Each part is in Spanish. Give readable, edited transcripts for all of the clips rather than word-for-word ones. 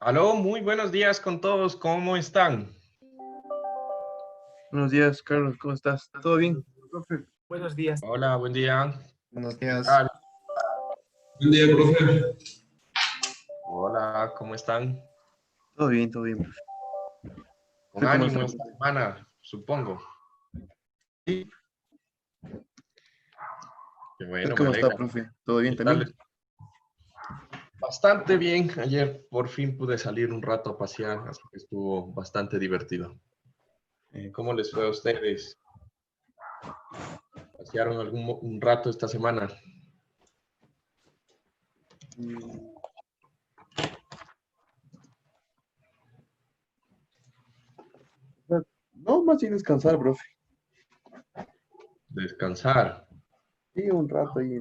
Aló, muy buenos días con todos, ¿cómo están? Buenos días, Carlos, ¿cómo estás? ¿Todo bien? Profe, buenos días. Hola, buen día. Buenos ¿Qué días. tal? Buen día, profe. Hola, ¿cómo están? Todo bien, profe. Con ¿Usted cómo está, ánimo esta profe? semana, supongo. Sí. Qué ¿Usted bueno, me cómo está, alegra. profe? ¿Todo bien ¿Qué tal? también? Bastante bien. Ayer por fin pude salir un rato a pasear, así que estuvo bastante divertido. ¿Cómo les fue a ustedes? ¿Pasearon un rato esta semana? Mm, No, más bien descansar, profe. Descansar. Sí, un rato ahí.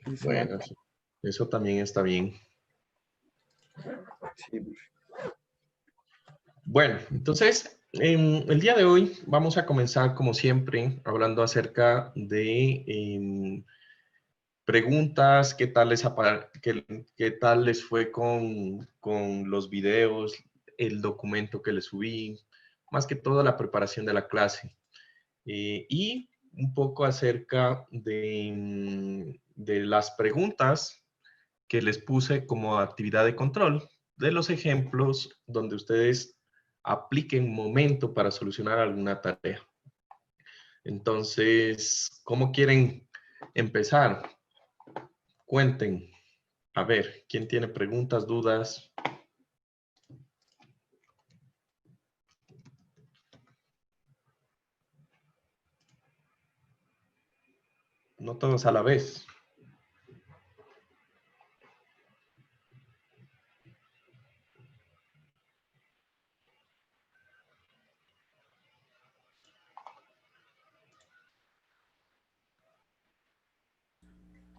Sí, sí, Bueno, eso también está bien. sí, profe. Bueno, entonces, el día de hoy vamos a comenzar, como siempre, hablando acerca de preguntas, qué tal les fue con los videos, el documento que les subí, más que todo la preparación de la clase. Y un poco acerca de las preguntas que les puse como actividad de control, de los ejemplos donde ustedes apliquen momento para solucionar alguna tarea. Entonces, ¿cómo quieren empezar? Cuenten. A ver, ¿quién tiene preguntas, dudas? No todos a la vez.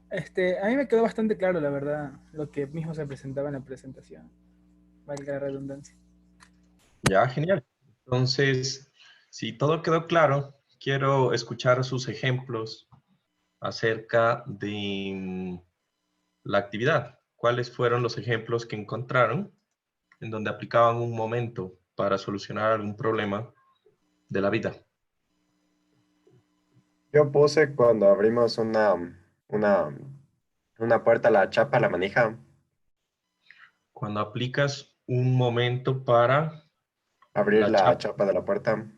A mí me quedó bastante claro, la verdad, lo que mismo se presentaba en la presentación. Valga la redundancia. Ya, genial. Entonces, si todo quedó claro, quiero escuchar sus ejemplos acerca de la actividad. ¿Cuáles fueron los ejemplos que encontraron en donde aplicaban un momento para solucionar algún problema de la vida? Yo puse cuando abrimos una, una puerta, la chapa, la manija, Cuando aplicas un momento para abrir la la chapa, chapa de la puerta.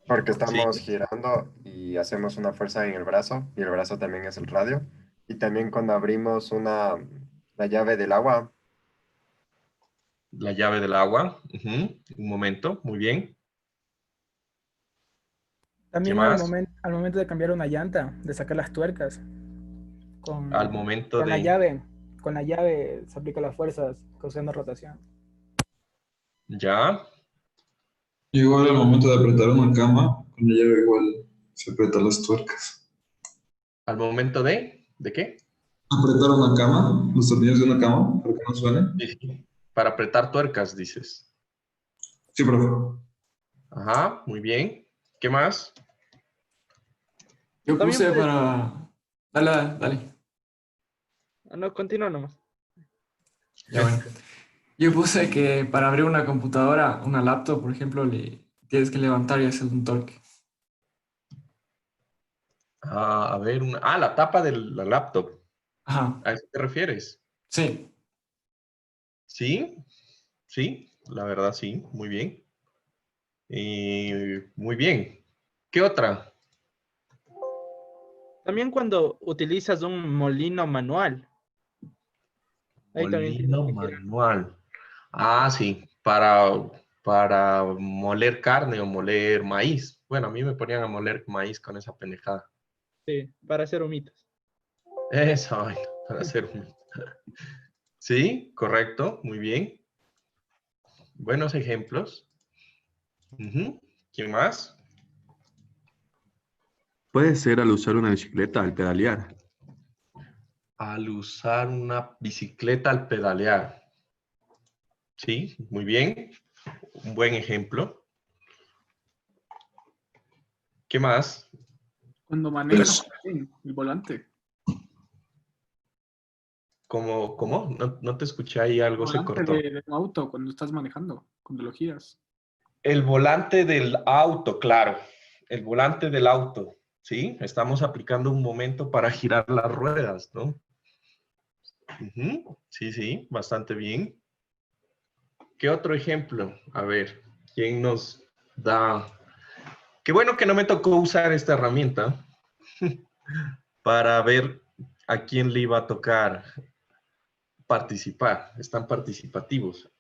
Porque ¿sí? estamos girando y hacemos una fuerza en el brazo, y el brazo también es el radio. Y también cuando abrimos la llave del agua, La llave del agua. Ujú. Un momento, muy bien. ¿Qué También más? al momento de cambiar una llanta, de sacar las tuercas, Al con, momento con la de... llave, con la llave se aplica las fuerzas causando rotación. Ya, Igual al momento de apretar una cama, con la llave igual se apretan las tuercas. al momento de... ¿De qué? Apretar una cama, los tornillos de una cama, para que no suene. Sí, sí. Para apretar tuercas, dices. Sí, profe. Ajá, muy bien. ¿Qué más? Yo También puse puede... para... Dale, dale, dale. No, continúa nomás. Ya bueno. Yo puse que para abrir una computadora, una laptop, por ejemplo, le tienes que levantar y hacer un torque. A ver, la tapa de la laptop. Ajá. ¿A eso te refieres? Sí. Sí, sí, la verdad sí, muy bien. Muy bien. ¿Qué otra? También cuando utilizas un molino manual, ahí también tienes Molino que girar. manual. Ah, sí, para moler carne o moler maíz. Bueno, a mí me ponían a moler maíz con esa pendejada. Sí, para hacer humitas. Esa vaina, para hacer un... Sí, correcto, muy bien. Buenos ejemplos. Ujú. ¿Quién más? Puede ser al usar una bicicleta, al pedalear. Al usar una bicicleta al pedalear. Sí, muy bien. Un buen ejemplo. ¿Qué más? Cuando manejas Pues, el volante. ¿Cómo? No te escuché ahí, algo se Volante cortó. de un auto cuando estás manejando, cuando lo giras. El volante del auto, claro. El volante del auto, ¿sí? Estamos aplicando un momento para girar las ruedas, ¿no? Ujú, sí, sí, bastante bien. ¿Qué otro ejemplo? A ver, ¿quién nos da? Qué bueno que no me tocó usar esta herramienta para ver a quién le iba a tocar participar. Están participativos.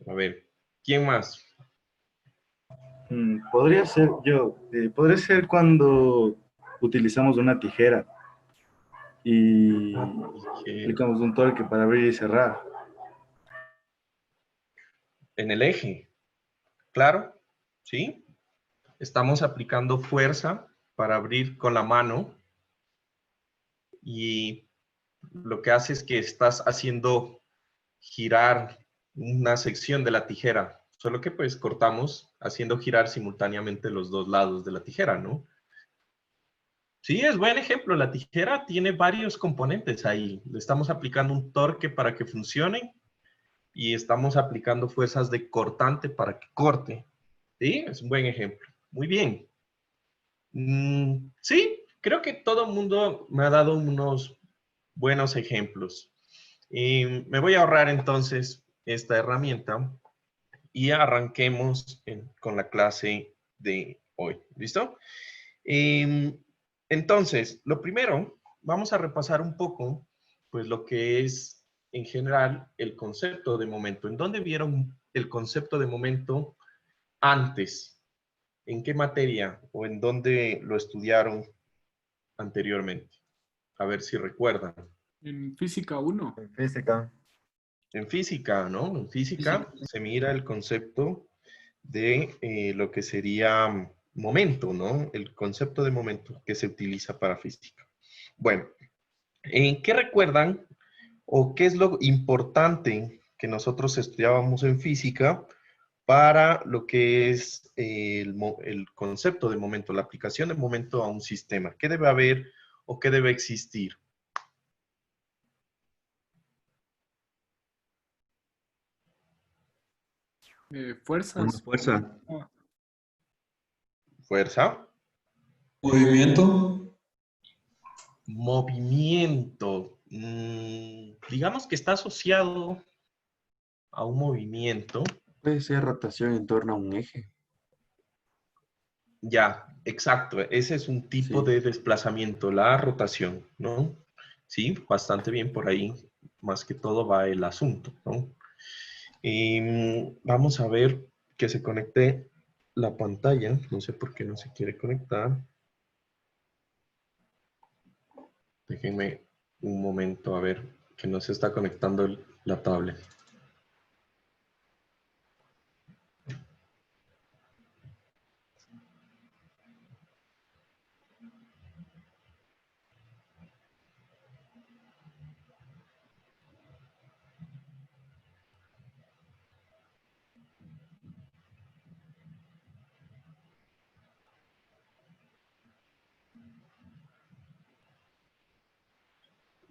A ver, ¿quién más? Podría ser yo, podría ser cuando utilizamos una tijera y aplicamos un torque para abrir y cerrar. En el eje, claro, ¿sí? Estamos aplicando fuerza para abrir con la mano y lo que hace es que estás haciendo girar una sección de la tijera, solo que pues cortamos haciendo girar simultáneamente los dos lados de la tijera, ¿no? Sí, es buen ejemplo. La tijera tiene varios componentes ahí. Le estamos aplicando un torque para que funcione y estamos aplicando fuerzas de cortante para que corte. Sí, es un buen ejemplo. Muy bien. Sí, creo que todo el mundo me ha dado unos buenos ejemplos. Y me voy a ahorrar entonces esta herramienta y arranquemos con la clase de hoy. ¿Listo? Entonces, lo primero, vamos a repasar un poco, pues lo que es en general el concepto de momento. ¿En dónde vieron el concepto de momento antes? ¿En qué materia o en dónde lo estudiaron anteriormente? A ver si recuerdan. En física 1. En física. En física, ¿no? En física se mira el concepto de lo que sería momento, ¿no? El concepto de momento que se utiliza para física. Bueno, ¿qué recuerdan o qué es lo importante que nosotros estudiábamos en física para lo que es el concepto de momento, la aplicación de momento a un sistema? ¿Qué debe haber o qué debe existir? Fuerzas. Una fuerza. Fuerza. Movimiento. Movimiento. Digamos que está asociado a un movimiento. Puede ser rotación en torno a un eje. Ya, exacto. Ese es un tipo Sí. de desplazamiento, la rotación, ¿no? Sí, bastante bien por ahí. Más que todo va el asunto, ¿no? Vamos a ver que se conecte la pantalla. No sé por qué no se quiere conectar. Déjenme un momento a ver que no se está conectando la tablet.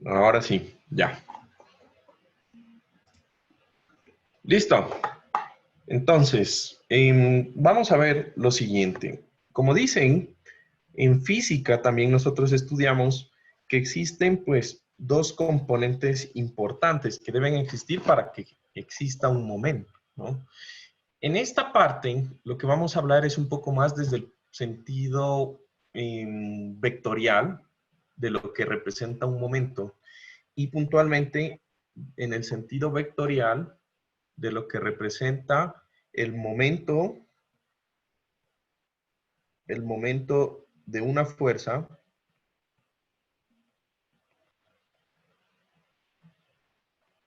Ahora sí, ya. Listo. Entonces, vamos a ver lo siguiente. Como dicen, en física también nosotros estudiamos que existen pues dos componentes importantes que deben existir para que exista un momento, ¿no? En esta parte, lo que vamos a hablar es un poco más desde el sentido vectorial de lo que representa un momento y puntualmente en el sentido vectorial de lo que representa el momento de una fuerza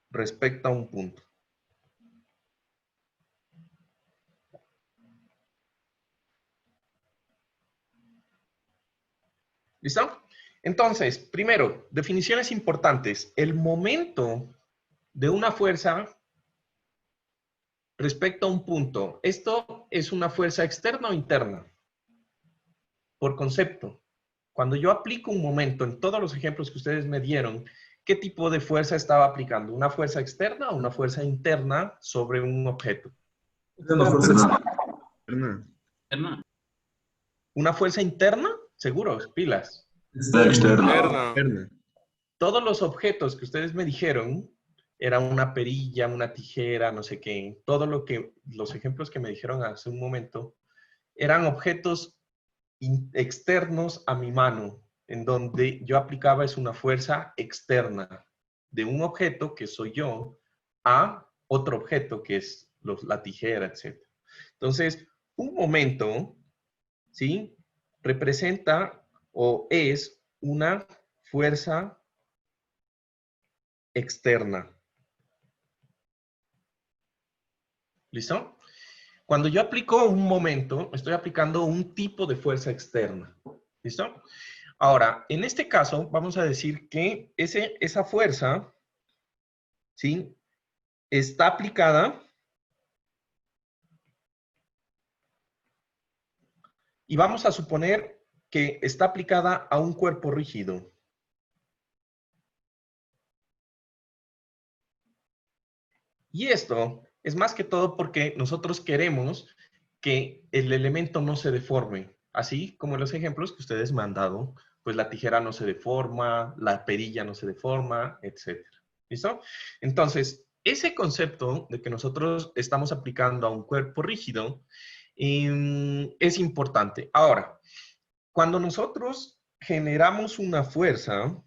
respecto a un punto. ¿Listo? Entonces, primero, definiciones importantes. El momento de una fuerza respecto a un punto. ¿Esto es una fuerza externa o interna? Por concepto. Cuando yo aplico un momento en todos los ejemplos que ustedes me dieron, ¿qué tipo de fuerza estaba aplicando? ¿Una fuerza externa o una fuerza interna sobre un objeto? Una fuerza Externa. ¿Una fuerza interna? Seguros, pilas. externa. Externa. Todos los objetos que ustedes me dijeron, era una perilla, una tijera, no sé qué, los ejemplos que me dijeron hace un momento, eran objetos externos a mi mano, en donde yo aplicaba es una fuerza externa de un objeto, que soy yo, a otro objeto, que es la tijera, etc. Entonces, un momento, ¿sí? Representa o es una fuerza externa. ¿Listo? Cuando yo aplico un momento, estoy aplicando un tipo de fuerza externa. ¿Listo? Ahora, en este caso, vamos a decir que esa fuerza, ¿sí? Está aplicada y vamos a suponer que está aplicada a un cuerpo rígido. Y esto es más que todo porque nosotros queremos que el elemento no se deforme. Así como en los ejemplos que ustedes me han dado, pues la tijera no se deforma, la perilla no se deforma, etc. ¿Listo? Entonces, ese concepto de que nosotros estamos aplicando a un cuerpo rígido es importante. Ahora, cuando nosotros generamos una fuerza,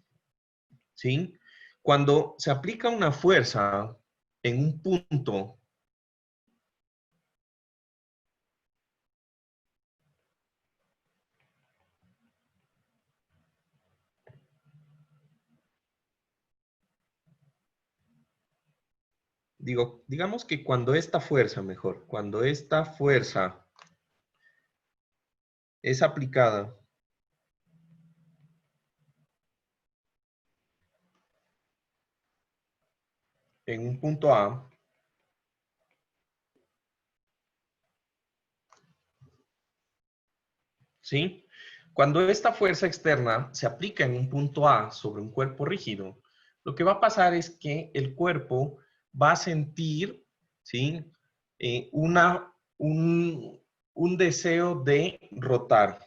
¿sí? Cuando se aplica una fuerza en un punto, digamos que cuando esta fuerza es aplicada en un punto A, ¿sí? Cuando esta fuerza externa se aplica en un punto A sobre un cuerpo rígido, lo que va a pasar es que el cuerpo va a sentir, ¿sí? Un deseo de rotar.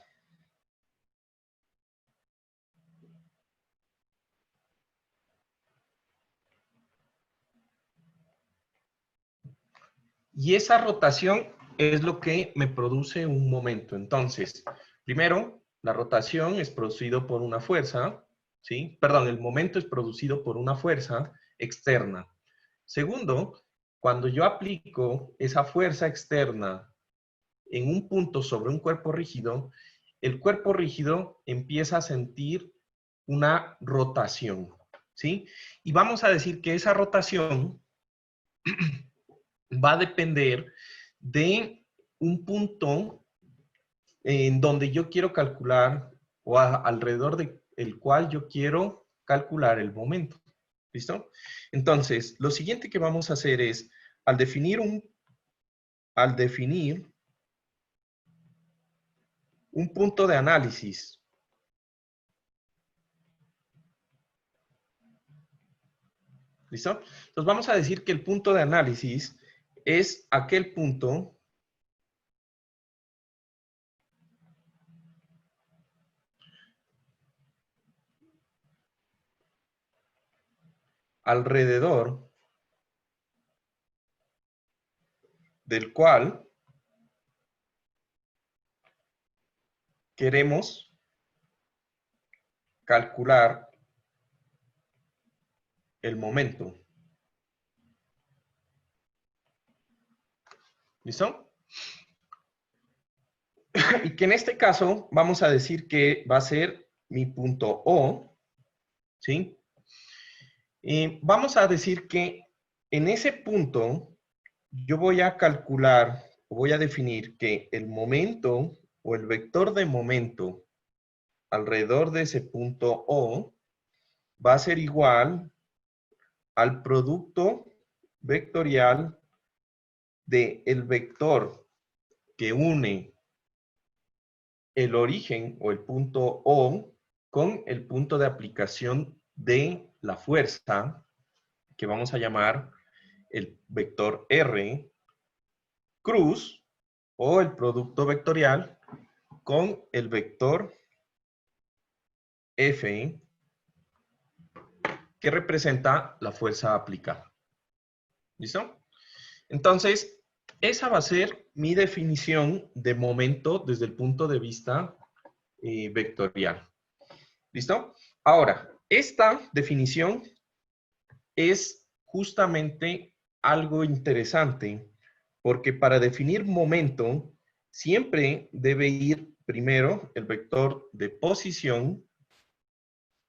Y esa rotación es lo que me produce un momento. Entonces, primero, la rotación es producido por una fuerza, ¿sí? Perdón, el momento es producido por una fuerza externa. Segundo, cuando yo aplico esa fuerza externa en un punto sobre un cuerpo rígido, el cuerpo rígido empieza a sentir una rotación, ¿sí? Y vamos a decir que esa rotación va a depender de un punto en donde yo quiero calcular o alrededor del cual yo quiero calcular el momento. ¿Listo? Entonces, lo siguiente que vamos a hacer es, al definir un punto de análisis, ¿listo? Entonces vamos a decir que el punto de análisis es aquel punto alrededor del cual queremos calcular el momento. ¿Listo? Y que en este caso vamos a decir que va a ser mi punto O, ¿sí? Y vamos a decir que en ese punto yo voy a calcular, o voy a definir que el momento o el vector de momento alrededor de ese punto O va a ser igual al producto vectorial del vector que une el origen o el punto O con el punto de aplicación de la fuerza, que vamos a llamar el vector R, cruz, o el producto vectorial con el vector F, que representa la fuerza aplicada. ¿Listo? Entonces, esa va a ser mi definición de momento desde el punto de vista vectorial. ¿Listo? Ahora, esta definición es justamente algo interesante, porque para definir momento siempre debe ir primero el vector de posición,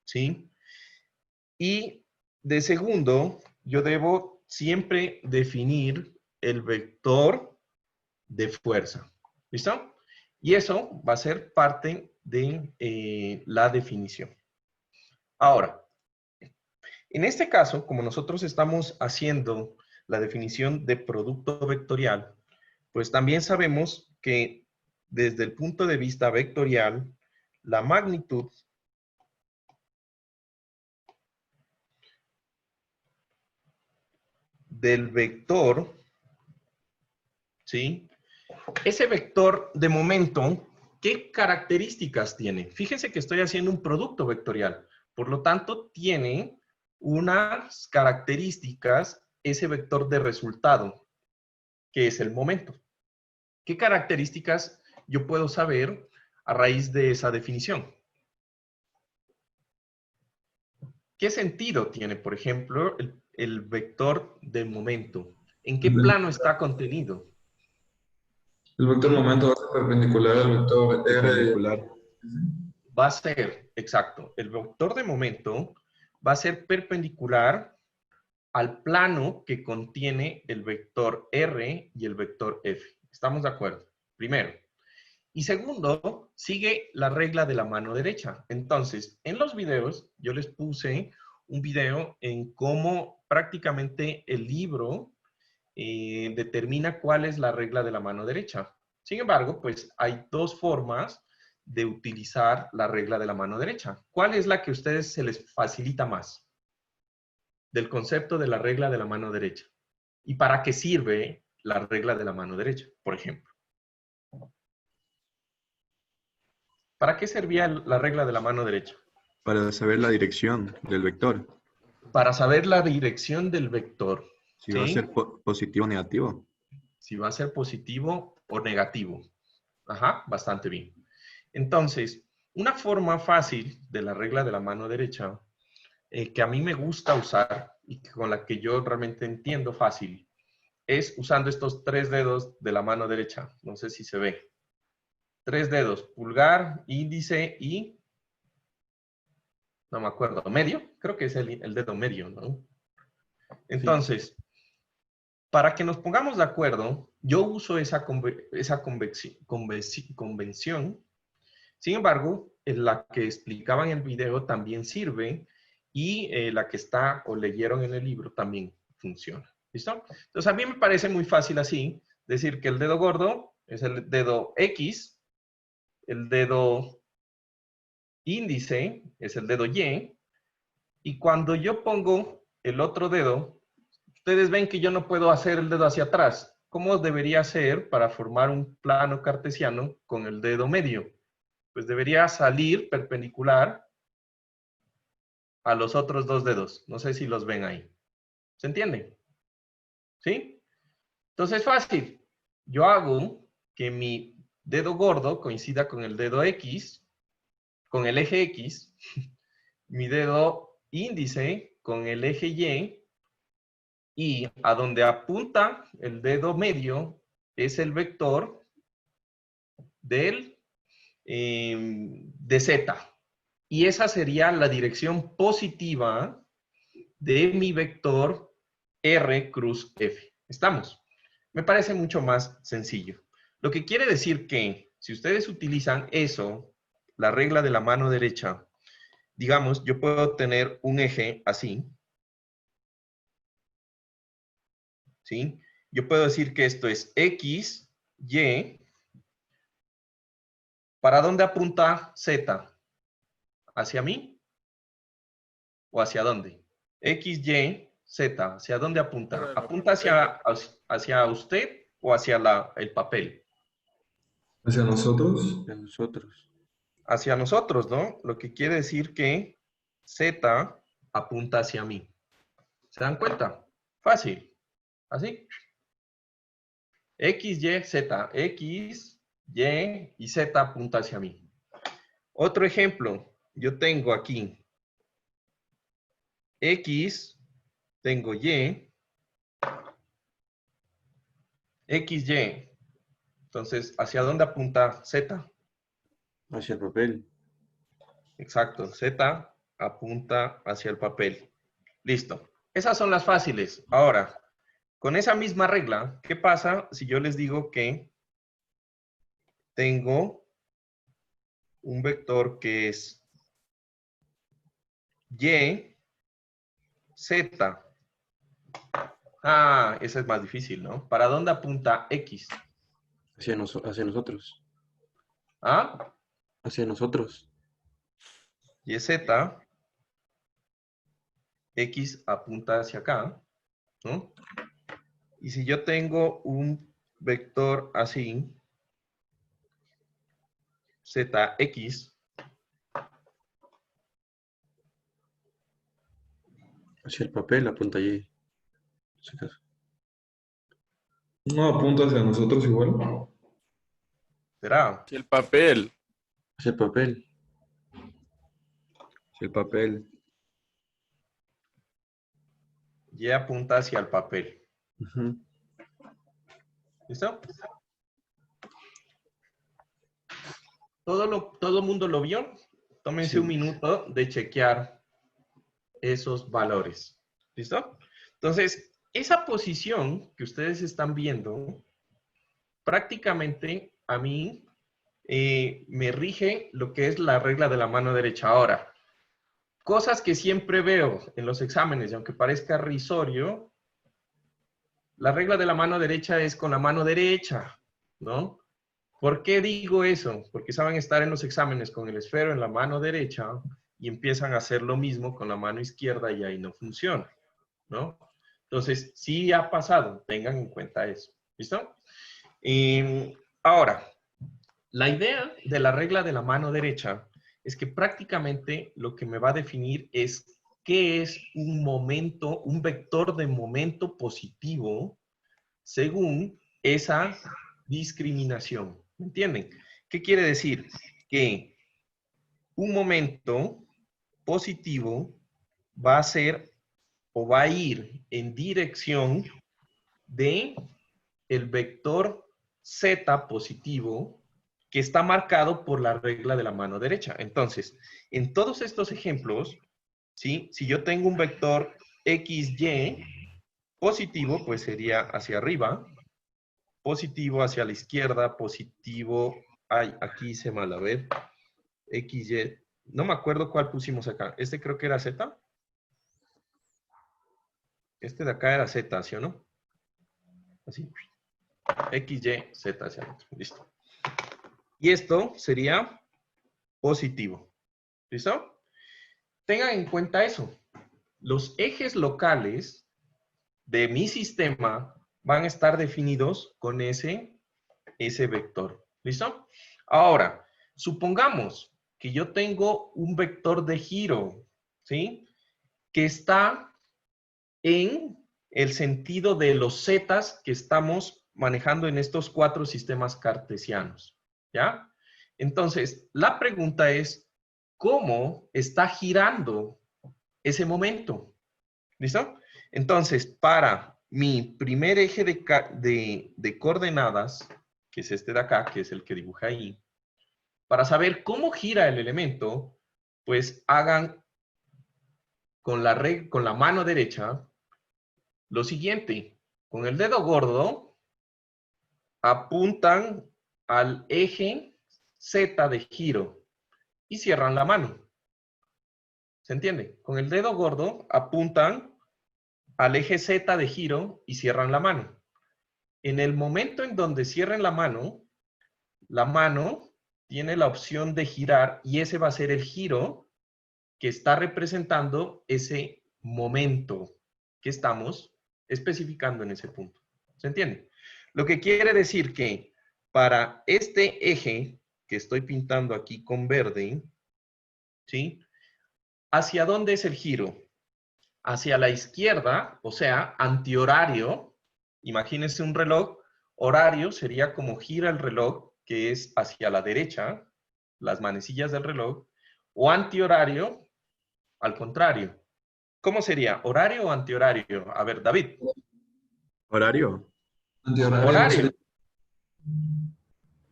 ¿sí? Y de segundo, yo debo siempre definir el vector de fuerza. ¿Listo? Y eso va a ser parte de la definición. Ahora, en este caso, como nosotros estamos haciendo la definición de producto vectorial, pues también sabemos que desde el punto de vista vectorial, la magnitud del vector, ¿sí? Ese vector de momento, ¿qué características tiene? Fíjense que estoy haciendo un producto vectorial. Por lo tanto, tiene unas características ese vector de resultado, que es el momento. ¿Qué características yo puedo saber a raíz de esa definición? ¿Qué sentido tiene, por ejemplo, el vector del momento? ¿En qué plano está contenido? El vector momento va a ser perpendicular al vector R. Perpendicular. Va a ser, exacto, el vector de momento va a ser perpendicular al plano que contiene el vector R y el vector F. ¿Estamos de acuerdo? Primero. Y segundo, sigue la regla de la mano derecha. Entonces, en los videos, yo les puse un video en cómo prácticamente el libro determina cuál es la regla de la mano derecha. Sin embargo, pues hay dos formas de utilizar la regla de la mano derecha. ¿Cuál es la que a ustedes se les facilita más? Del concepto de la regla de la mano derecha. ¿Y para qué sirve la regla de la mano derecha, por ejemplo? ¿Para qué servía la regla de la mano derecha? Para saber la dirección del vector. Para saber la dirección del vector. Si va a ¿sí? ser positivo o negativo. Si va a ser positivo o negativo. Ajá, bastante bien. Entonces, una forma fácil de la regla de la mano derecha, que a mí me gusta usar y con la que yo realmente entiendo fácil, es usando estos 3 dedos de la mano derecha. No sé si se ve. 3 dedos, pulgar, índice y, no me acuerdo, medio. Creo que es el dedo medio, ¿no? Entonces, para que nos pongamos de acuerdo, yo uso esa convención. Sin embargo, la que explicaba en el video también sirve y la que está o leyeron en el libro también funciona. ¿Listo? Entonces, a mí me parece muy fácil así decir que el dedo gordo es el dedo X, el dedo índice es el dedo Y, y cuando yo pongo el otro dedo, ustedes ven que yo no puedo hacer el dedo hacia atrás. ¿Cómo debería ser para formar un plano cartesiano con el dedo medio? Pues debería salir perpendicular a los otros 2 dedos. No sé si los ven ahí. ¿Se entiende? ¿Sí? Entonces, fácil. Yo hago que mi dedo gordo coincida con el dedo X, con el eje X, mi dedo índice con el eje y a donde apunta el dedo medio es el vector de Z. Y esa sería la dirección positiva de mi vector R cruz F. ¿Estamos? Me parece mucho más sencillo. Lo que quiere decir que si ustedes utilizan eso, la regla de la mano derecha, digamos, yo puedo tener un eje así. ¿Sí? Yo puedo decir que esto es X, Y. ¿Para dónde apunta Z? ¿Hacia mí? ¿O hacia dónde? X, Y, Z. ¿Hacia dónde apunta? ¿Apunta hacia usted o hacia el papel? ¿Hacia nosotros? De nosotros. Hacia nosotros, ¿no? Lo que quiere decir que Z apunta hacia mí. ¿Se dan cuenta? Fácil. Así. X, Y, Z. X, Y y Z apunta hacia mí. Otro ejemplo. Yo tengo aquí X, tengo Y, X, Y. Entonces, ¿hacia dónde apunta Z? Hacia el papel. Exacto. Z apunta hacia el papel. Listo. Esas son las fáciles. Ahora, con esa misma regla, ¿qué pasa si yo les digo que tengo un vector que es Y, Z? Ah, esa es más difícil, ¿no? ¿Para dónde apunta X? Hacia nosotros. ¿Ah? Hacia nosotros. Y Z, X apunta hacia acá, ¿no? Y si yo tengo un vector así, ZX, Hacia el papel apunta allí. No apunta hacia nosotros igual. ¿será? Hacia el papel. Hacia el papel. Hacia el papel. Y apunta hacia el papel. Ujú. ¿Listo? ¿Todo el mundo lo vio? Tómense Sí. un minuto de chequear esos valores. ¿Listo? Entonces, esa posición que ustedes están viendo, prácticamente a mí me rige lo que es la regla de la mano derecha. Ahora, cosas que siempre veo en los exámenes, y aunque parezca risorio, la regla de la mano derecha es con la mano derecha, ¿no? ¿Por qué digo eso? Porque saben estar en los exámenes con el esfero en la mano derecha y empiezan a hacer lo mismo con la mano izquierda y ahí no funciona, ¿no? Entonces, sí ha pasado, tengan en cuenta eso, ¿listo? Ahora, la idea de la regla de la mano derecha es que prácticamente lo que me va a definir es qué es un momento, un vector de momento positivo según esa discriminación. ¿Me entienden? ¿Qué quiere decir? Que un momento positivo va a ser o va a ir en dirección de el vector Z positivo que está marcado por la regla de la mano derecha. Entonces, en todos estos ejemplos, ¿sí? Si yo tengo un vector XY positivo, pues sería hacia arriba, positivo hacia la izquierda, positivo, ay, aquí hice mal, a ver, XY, no me acuerdo cuál pusimos acá, este creo que era Z, este de acá era Z, ¿sí o no? Así, XY, Z hacia adentro, listo. Y esto sería positivo, ¿listo? Tengan en cuenta eso, los ejes locales de mi sistema van a estar definidos con ese vector. ¿Listo? Ahora, supongamos que yo tengo un vector de giro, ¿sí? Que está en el sentido de los zetas que estamos manejando en estos 4 sistemas cartesianos, ¿ya? Entonces, la pregunta es, ¿cómo está girando ese momento? ¿Listo? Entonces, para mi primer eje de coordenadas, que es este de acá, que es el que dibujé ahí, para saber cómo gira el elemento, pues hagan con la mano derecha lo siguiente. Con el dedo gordo apuntan al eje Z de giro y cierran la mano. ¿Se entiende? Con el dedo gordo apuntan al eje Z de giro y cierran la mano. En el momento en donde cierren la mano tiene la opción de girar y ese va a ser el giro que está representando ese momento que estamos especificando en ese punto. ¿Se entiende? Lo que quiere decir que para este eje que estoy pintando aquí con verde, ¿sí? ¿Hacia dónde es el giro? Hacia la izquierda, o sea, antihorario. Imagínense un reloj. Horario sería como gira el reloj, que es hacia la derecha, las manecillas del reloj, o antihorario, al contrario. ¿Cómo sería? ¿Horario o antihorario? A ver, David. ¿Horario? Antihorario Horario.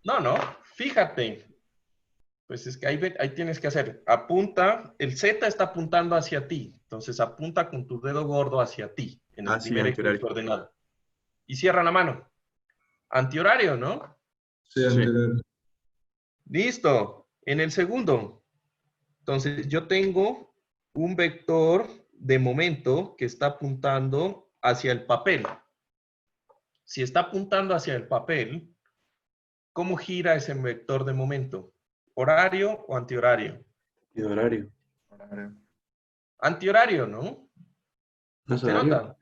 No, fíjate. Pues es que ahí tienes que hacer, apunta, el Z está apuntando hacia ti, entonces apunta con tu dedo gordo hacia ti, en el Sí, primer eje de antihorario. tu coordenada. Y cierra la mano. Antihorario, ¿no? Sí, antihorario. Listo. En el segundo. Entonces, yo tengo un vector de momento que está apuntando hacia el papel. Si está apuntando hacia el papel, ¿cómo gira ese vector de momento? ¿Horario o antihorario? Horario. Antihorario, ¿no? ¿No es ¿Se horario? nota?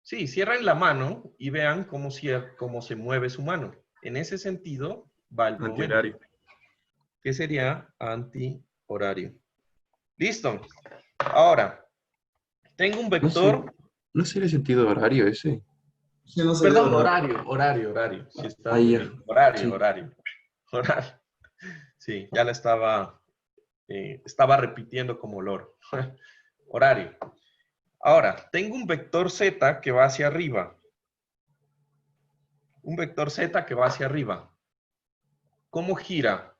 Sí, cierren la mano y vean cómo se mueve su mano. En ese sentido va el momento, Antihorario. que sería antihorario. Listo. Ahora, tengo un No sé. vector. ¿No sería sentido horario ese? Sí, no sería Perdón, horario. horario. Sí, está Ahí muy ya. bien. Horario. Sí. Horario. Sí, ya la estaba repitiendo como loro. Horario. Ahora, tengo un vector Z que va hacia arriba. Un vector Z que va hacia arriba. ¿Cómo gira?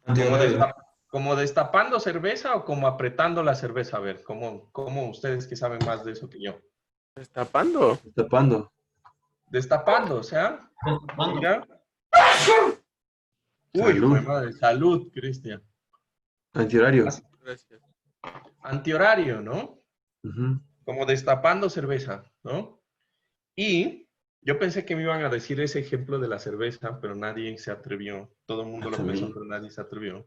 Antihorario. ¿Como destapando cerveza o como apretando la cerveza? A ver, ¿cómo ustedes que saben más de eso que yo? ¿Destapando? Destapando. Destapando, o sea, mira. Uy, Salud. jue madre, salud, Cristian. Antihorario. Gracias. Antihorario, ¿no? Ujú. Como destapando cerveza, ¿no? Y yo pensé que me iban a decir ese ejemplo de la cerveza, pero nadie se atrevió. Todo el mundo lo pensó, pero nadie se atrevió.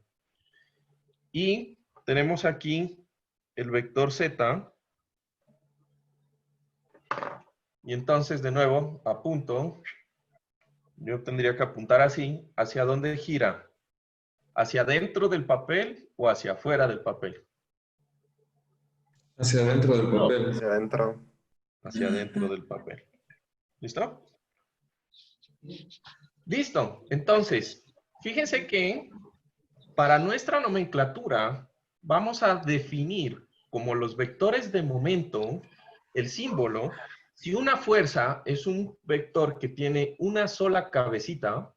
Y tenemos aquí el vector Z. Y entonces, de nuevo, apunto. Yo tendría que apuntar así. ¿Hacia dónde gira? ¿Hacia dentro del papel o hacia afuera del papel? Hacia adentro del papel. Hacia adentro. Hacia adentro del papel. ¿Listo? Listo. Entonces, fíjense que para nuestra nomenclatura vamos a definir como los vectores de momento el símbolo. Si una fuerza es un vector que tiene una sola cabecita,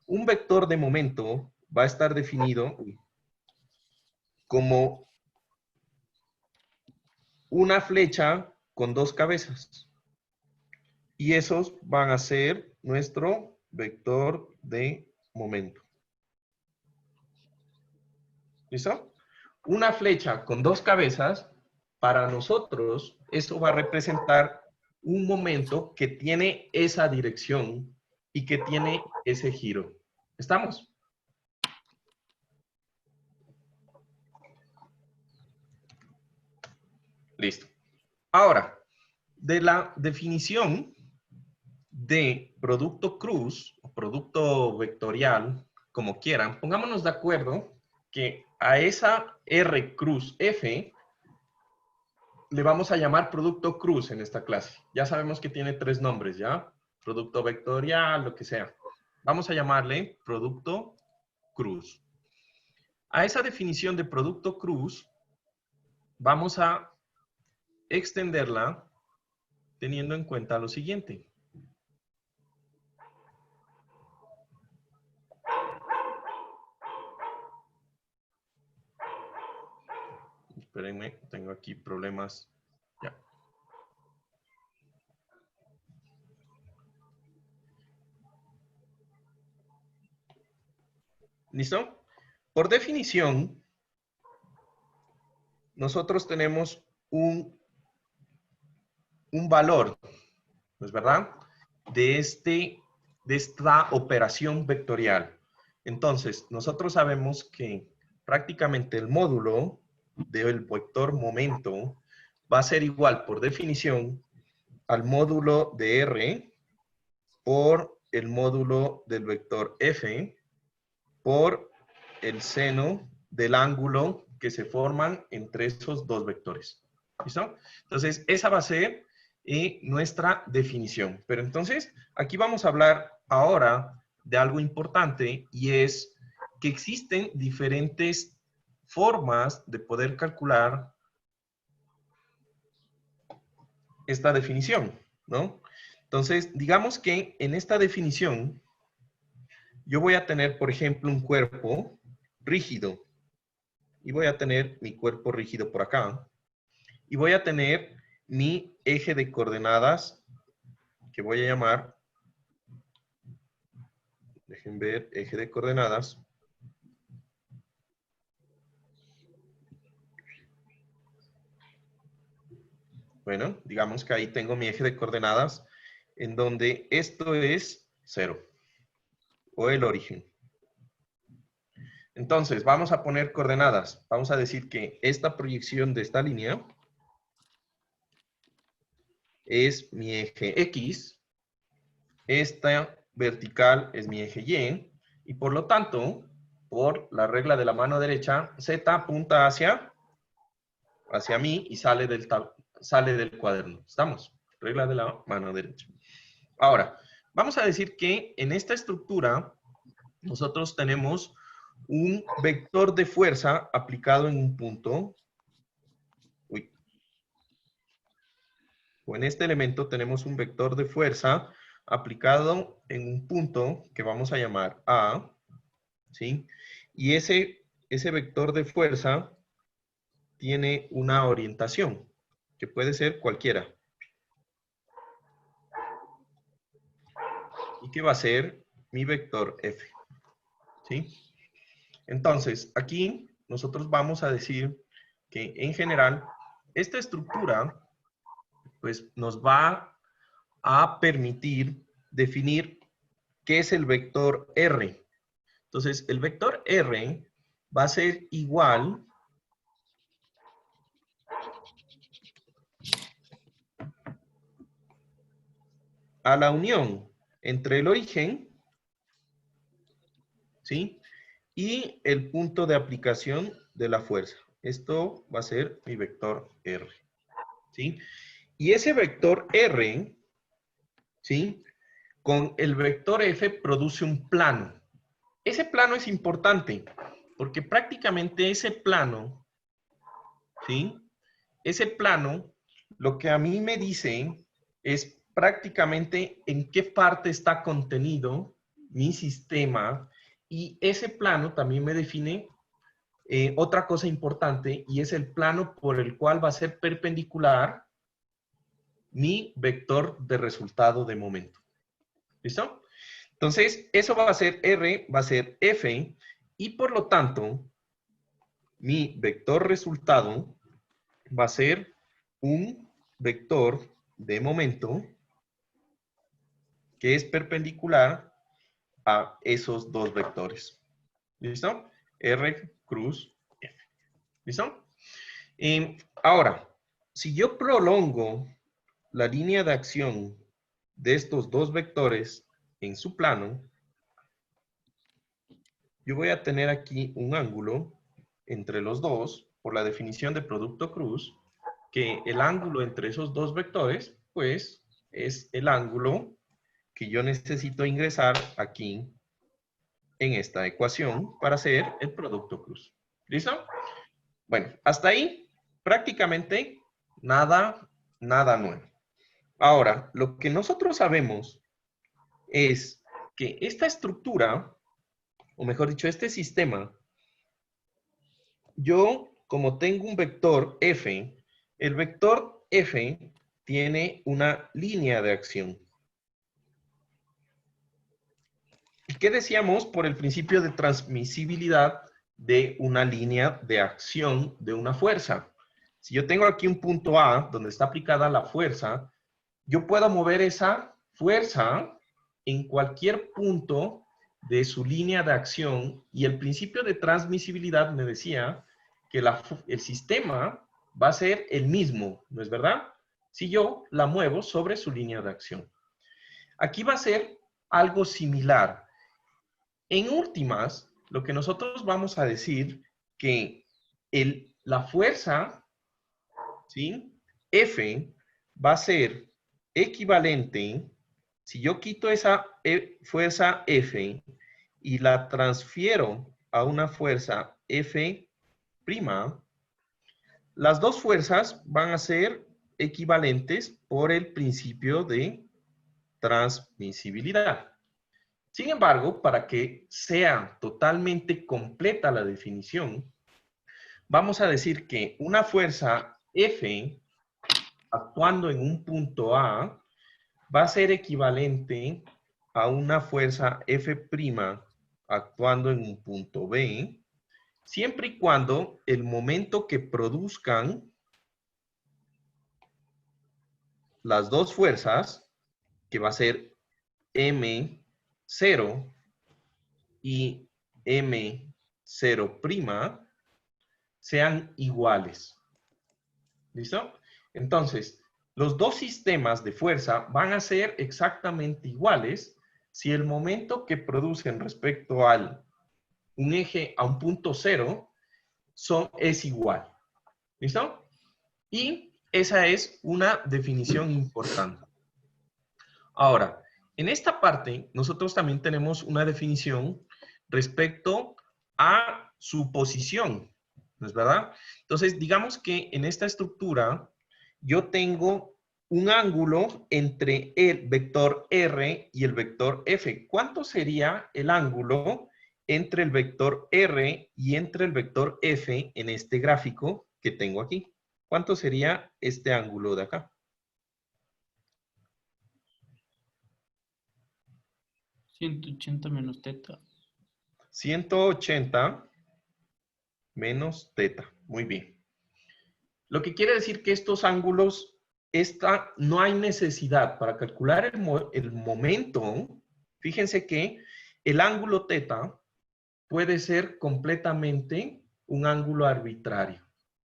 un vector de momento va a estar definido como una flecha con dos cabezas. Y esos van a ser nuestro vector de momento. ¿Listo? Una flecha con dos cabezas, para nosotros, eso va a representar un momento que tiene esa dirección y que tiene ese giro. ¿Estamos? Listo. Ahora, de la definición de producto cruz o producto vectorial, como quieran, pongámonos de acuerdo que a esa R cruz F le vamos a llamar producto cruz en esta clase. Ya sabemos que tiene tres nombres, ¿ya? Producto vectorial, lo que sea. Vamos a llamarle producto cruz. A esa definición de producto cruz vamos a extenderla teniendo en cuenta lo siguiente. Espérenme, tengo aquí problemas. Ya. ¿Listo? Por definición, nosotros tenemos un valor, ¿no es verdad? De esta operación vectorial. Entonces, nosotros sabemos que prácticamente el módulo del vector momento va a ser igual, por definición, al módulo de R por el módulo del vector F por el seno del ángulo que se forman entre esos dos vectores. ¿Listo? Entonces, esa va a ser nuestra definición. Pero entonces, aquí vamos a hablar ahora de algo importante y es que existen diferentes formas de poder calcular esta definición, ¿no? Entonces, digamos que en esta definición yo voy a tener, por ejemplo, un cuerpo rígido. Y voy a tener mi cuerpo rígido por acá. Y voy a tener mi eje de coordenadas, que voy a llamar, dejen ver, eje de coordenadas. Bueno, digamos que ahí tengo mi eje de coordenadas, en donde esto es 0, o el origen. Entonces, vamos a poner coordenadas. Vamos a decir que esta proyección de esta línea es mi eje X, esta vertical es mi eje Y, y por lo tanto, por la regla de la mano derecha, Z apunta hacia mí y sale del cuaderno. ¿Estamos? Regla de la mano derecha. Ahora, vamos a decir que en esta estructura nosotros tenemos un vector de fuerza aplicado en un punto. O en este elemento tenemos un vector de fuerza aplicado en un punto que vamos a llamar A, ¿sí? Y ese vector de fuerza tiene una orientación, que puede ser cualquiera. Y que va a ser mi vector F, ¿sí? Entonces, aquí nosotros vamos a decir que en general esta estructura pues nos va a permitir definir qué es el vector R. Entonces, el vector R va a ser igual a la unión entre el origen, ¿sí? Y el punto de aplicación de la fuerza. Esto va a ser mi vector R, ¿sí? Y ese vector R, ¿sí? Con el vector F produce un plano. Ese plano es importante porque prácticamente ese plano, ¿sí? Ese plano, lo que a mí me dice es prácticamente en qué parte está contenido mi sistema, y ese plano también me define otra cosa importante, y es el plano por el cual va a ser perpendicular mi vector de resultado de momento. ¿Listo? Entonces, eso va a ser R, va a ser F, y por lo tanto, mi vector resultado va a ser un vector de momento que es perpendicular a esos dos vectores. ¿Listo? R cruz F. ¿Listo? Ahora, si yo prolongo la línea de acción de estos dos vectores en su plano, yo voy a tener aquí un ángulo entre los dos, por la definición de producto cruz, que el ángulo entre esos dos vectores, pues, es el ángulo que yo necesito ingresar aquí en esta ecuación para hacer el producto cruz. ¿Listo? Bueno, hasta ahí prácticamente nada nuevo. Ahora, lo que nosotros sabemos es que esta estructura, o mejor dicho, este sistema, yo, como tengo un vector F, el vector F tiene una línea de acción. ¿Y qué decíamos por el principio de transmisibilidad de una línea de acción de una fuerza? Si yo tengo aquí un punto A donde está aplicada la fuerza, yo puedo mover esa fuerza en cualquier punto de su línea de acción, y el principio de transmisibilidad me decía que el sistema va a ser el mismo, ¿no es verdad? Si yo la muevo sobre su línea de acción. Aquí va a ser algo similar. En últimas, lo que nosotros vamos a decir que la fuerza, ¿sí? F va a ser equivalente, si yo quito esa fuerza F y la transfiero a una fuerza F', las dos fuerzas van a ser equivalentes por el principio de transmisibilidad. Sin embargo, para que sea totalmente completa la definición, vamos a decir que una fuerza F actuando en un punto A va a ser equivalente a una fuerza F' actuando en un punto B, siempre y cuando el momento que produzcan las dos fuerzas, que va a ser M0 y M0', sean iguales. ¿Listo? Entonces, los dos sistemas de fuerza van a ser exactamente iguales si el momento que producen respecto a un eje a un punto cero es igual. ¿Listo? Y esa es una definición importante. Ahora, en esta parte, nosotros también tenemos una definición respecto a su posición, ¿no es verdad? Entonces, digamos que en esta estructura yo tengo un ángulo entre el vector R y el vector F. ¿Cuánto sería el ángulo entre el vector R y entre el vector F en este gráfico que tengo aquí? ¿Cuánto sería este ángulo de acá? 180 menos teta. 180 menos teta. Muy bien. Lo que quiere decir que estos ángulos, no hay necesidad para calcular el momento. Fíjense que el ángulo teta puede ser completamente un ángulo arbitrario.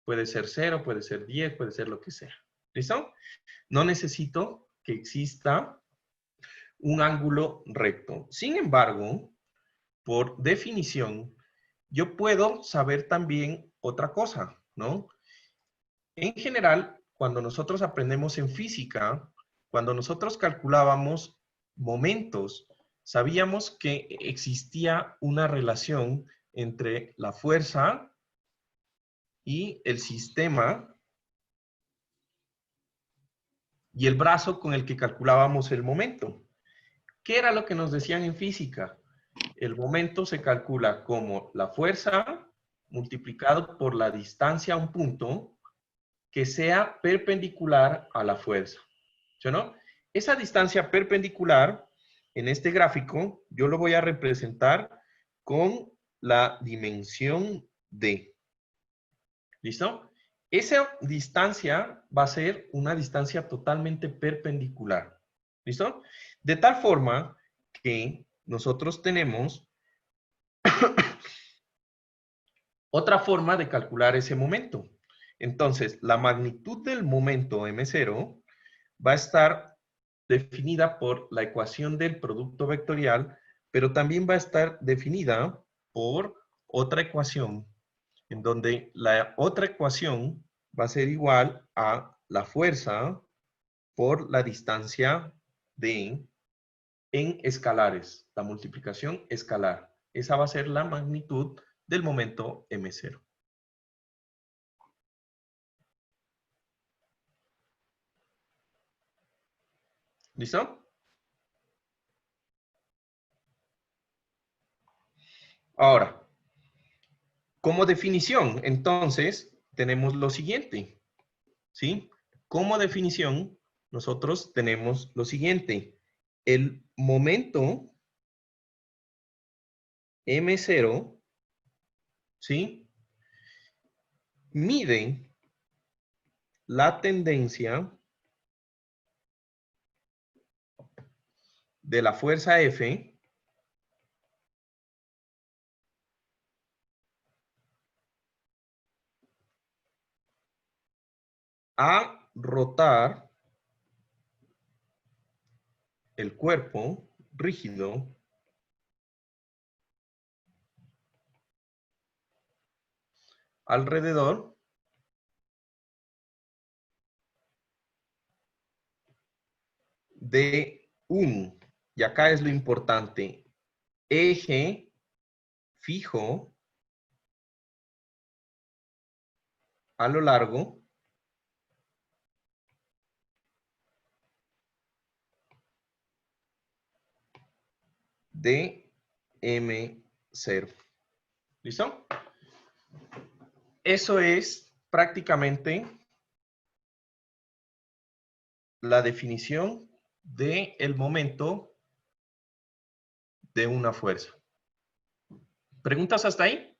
Puede ser 0, puede ser 10, puede ser lo que sea. ¿Listo? No necesito que exista un ángulo recto. Sin embargo, por definición, yo puedo saber también otra cosa, ¿no? En general, cuando nosotros aprendemos en física, cuando nosotros calculábamos momentos, sabíamos que existía una relación entre la fuerza y el sistema y el brazo con el que calculábamos el momento. ¿Qué era lo que nos decían en física? El momento se calcula como la fuerza multiplicado por la distancia a un punto que sea perpendicular a la fuerza. ¿Sí o no? Esa distancia perpendicular, en este gráfico, yo lo voy a representar con la dimensión D. ¿Listo? Esa distancia va a ser una distancia totalmente perpendicular. ¿Listo? De tal forma que nosotros tenemos otra forma de calcular ese momento. Entonces, la magnitud del momento M0 va a estar definida por la ecuación del producto vectorial, pero también va a estar definida por otra ecuación, en donde la otra ecuación va a ser igual a la fuerza por la distancia en escalares, la multiplicación escalar. Esa va a ser la magnitud del momento M0. ¿Listo? Ahora, como definición, entonces, tenemos lo siguiente, ¿sí? Como definición, nosotros tenemos lo siguiente. El momento M0, ¿sí? Mide la tendencia de la fuerza F a rotar el cuerpo rígido alrededor de un, y acá es lo importante, eje fijo a lo largo de M0. ¿Listo? Eso es prácticamente la definición del momento de una fuerza. ¿Preguntas hasta ahí?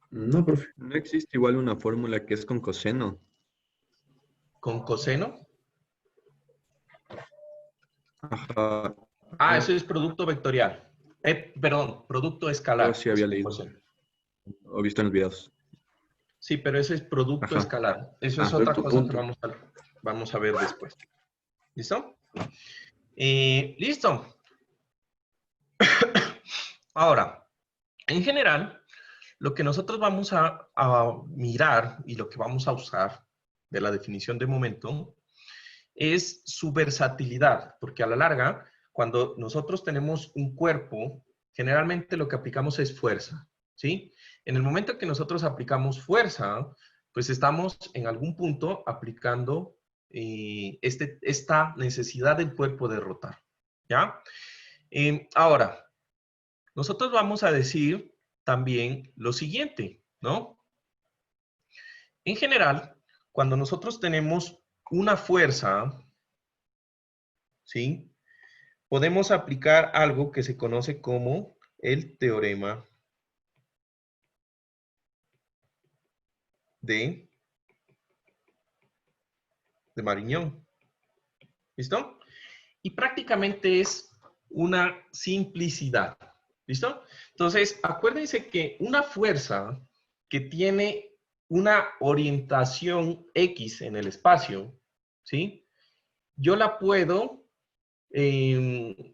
No, profe, no existe igual una fórmula que es con coseno. ¿Con coseno? Ajá. Ah, eso es producto vectorial. Perdón, producto escalar. Yo sí había Es con leído coseno. o visto en los videos. Sí, pero ese es producto Ajá. escalar. Eso es Ah, otra tu cosa que punto. vamos a ver después. ¿Listo? Listo. Ahora, en general, lo que nosotros vamos a mirar y lo que vamos a usar de la definición de momento es su versatilidad, porque a la larga, cuando nosotros tenemos un cuerpo, generalmente lo que aplicamos es fuerza, ¿sí? En el momento que nosotros aplicamos fuerza, pues estamos en algún punto aplicando esta necesidad del cuerpo de rotar, ¿ya? Ahora, nosotros vamos a decir también lo siguiente, ¿no? En general, cuando nosotros tenemos una fuerza, ¿sí? Podemos aplicar algo que se conoce como el teorema de Mariñón. ¿Listo? Y prácticamente es una simplicidad. ¿Listo? Entonces, acuérdense que una fuerza que tiene una orientación X en el espacio, ¿sí? Yo la puedo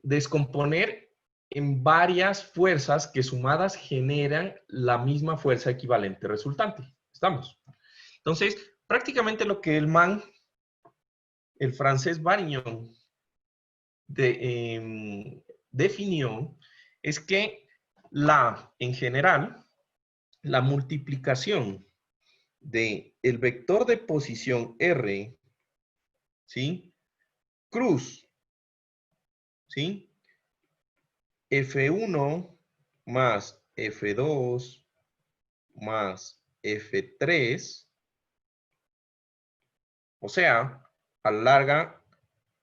descomponer en varias fuerzas que sumadas generan la misma fuerza equivalente resultante. ¿Estamos? Entonces, prácticamente lo que el francés Varignon, definió es que en general, la multiplicación del vector de posición R, ¿sí? Cruz, ¿sí? F1 más F2 más F3, o sea, alarga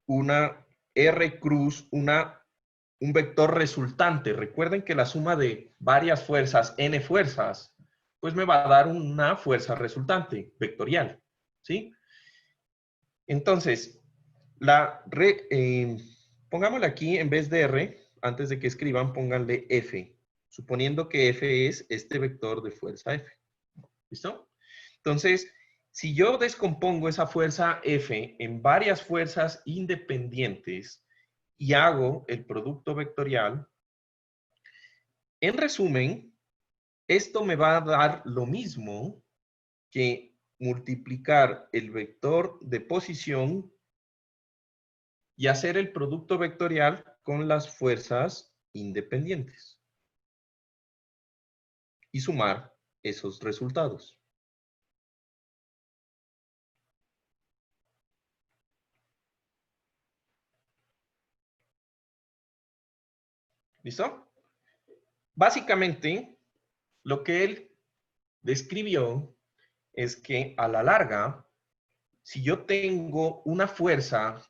una R cruz, un vector resultante. Recuerden que la suma de varias fuerzas, n fuerzas, pues me va a dar una fuerza resultante vectorial, ¿sí? Entonces, pongámosle aquí, en vez de R, antes de que escriban, pónganle F, suponiendo que F es este vector de fuerza F. ¿Listo? Entonces, si yo descompongo esa fuerza F en varias fuerzas independientes y hago el producto vectorial, en resumen, esto me va a dar lo mismo que multiplicar el vector de posición y hacer el producto vectorial con las fuerzas independientes y sumar esos resultados. ¿Listo? Básicamente, lo que él describió es que a la larga, si yo tengo una fuerza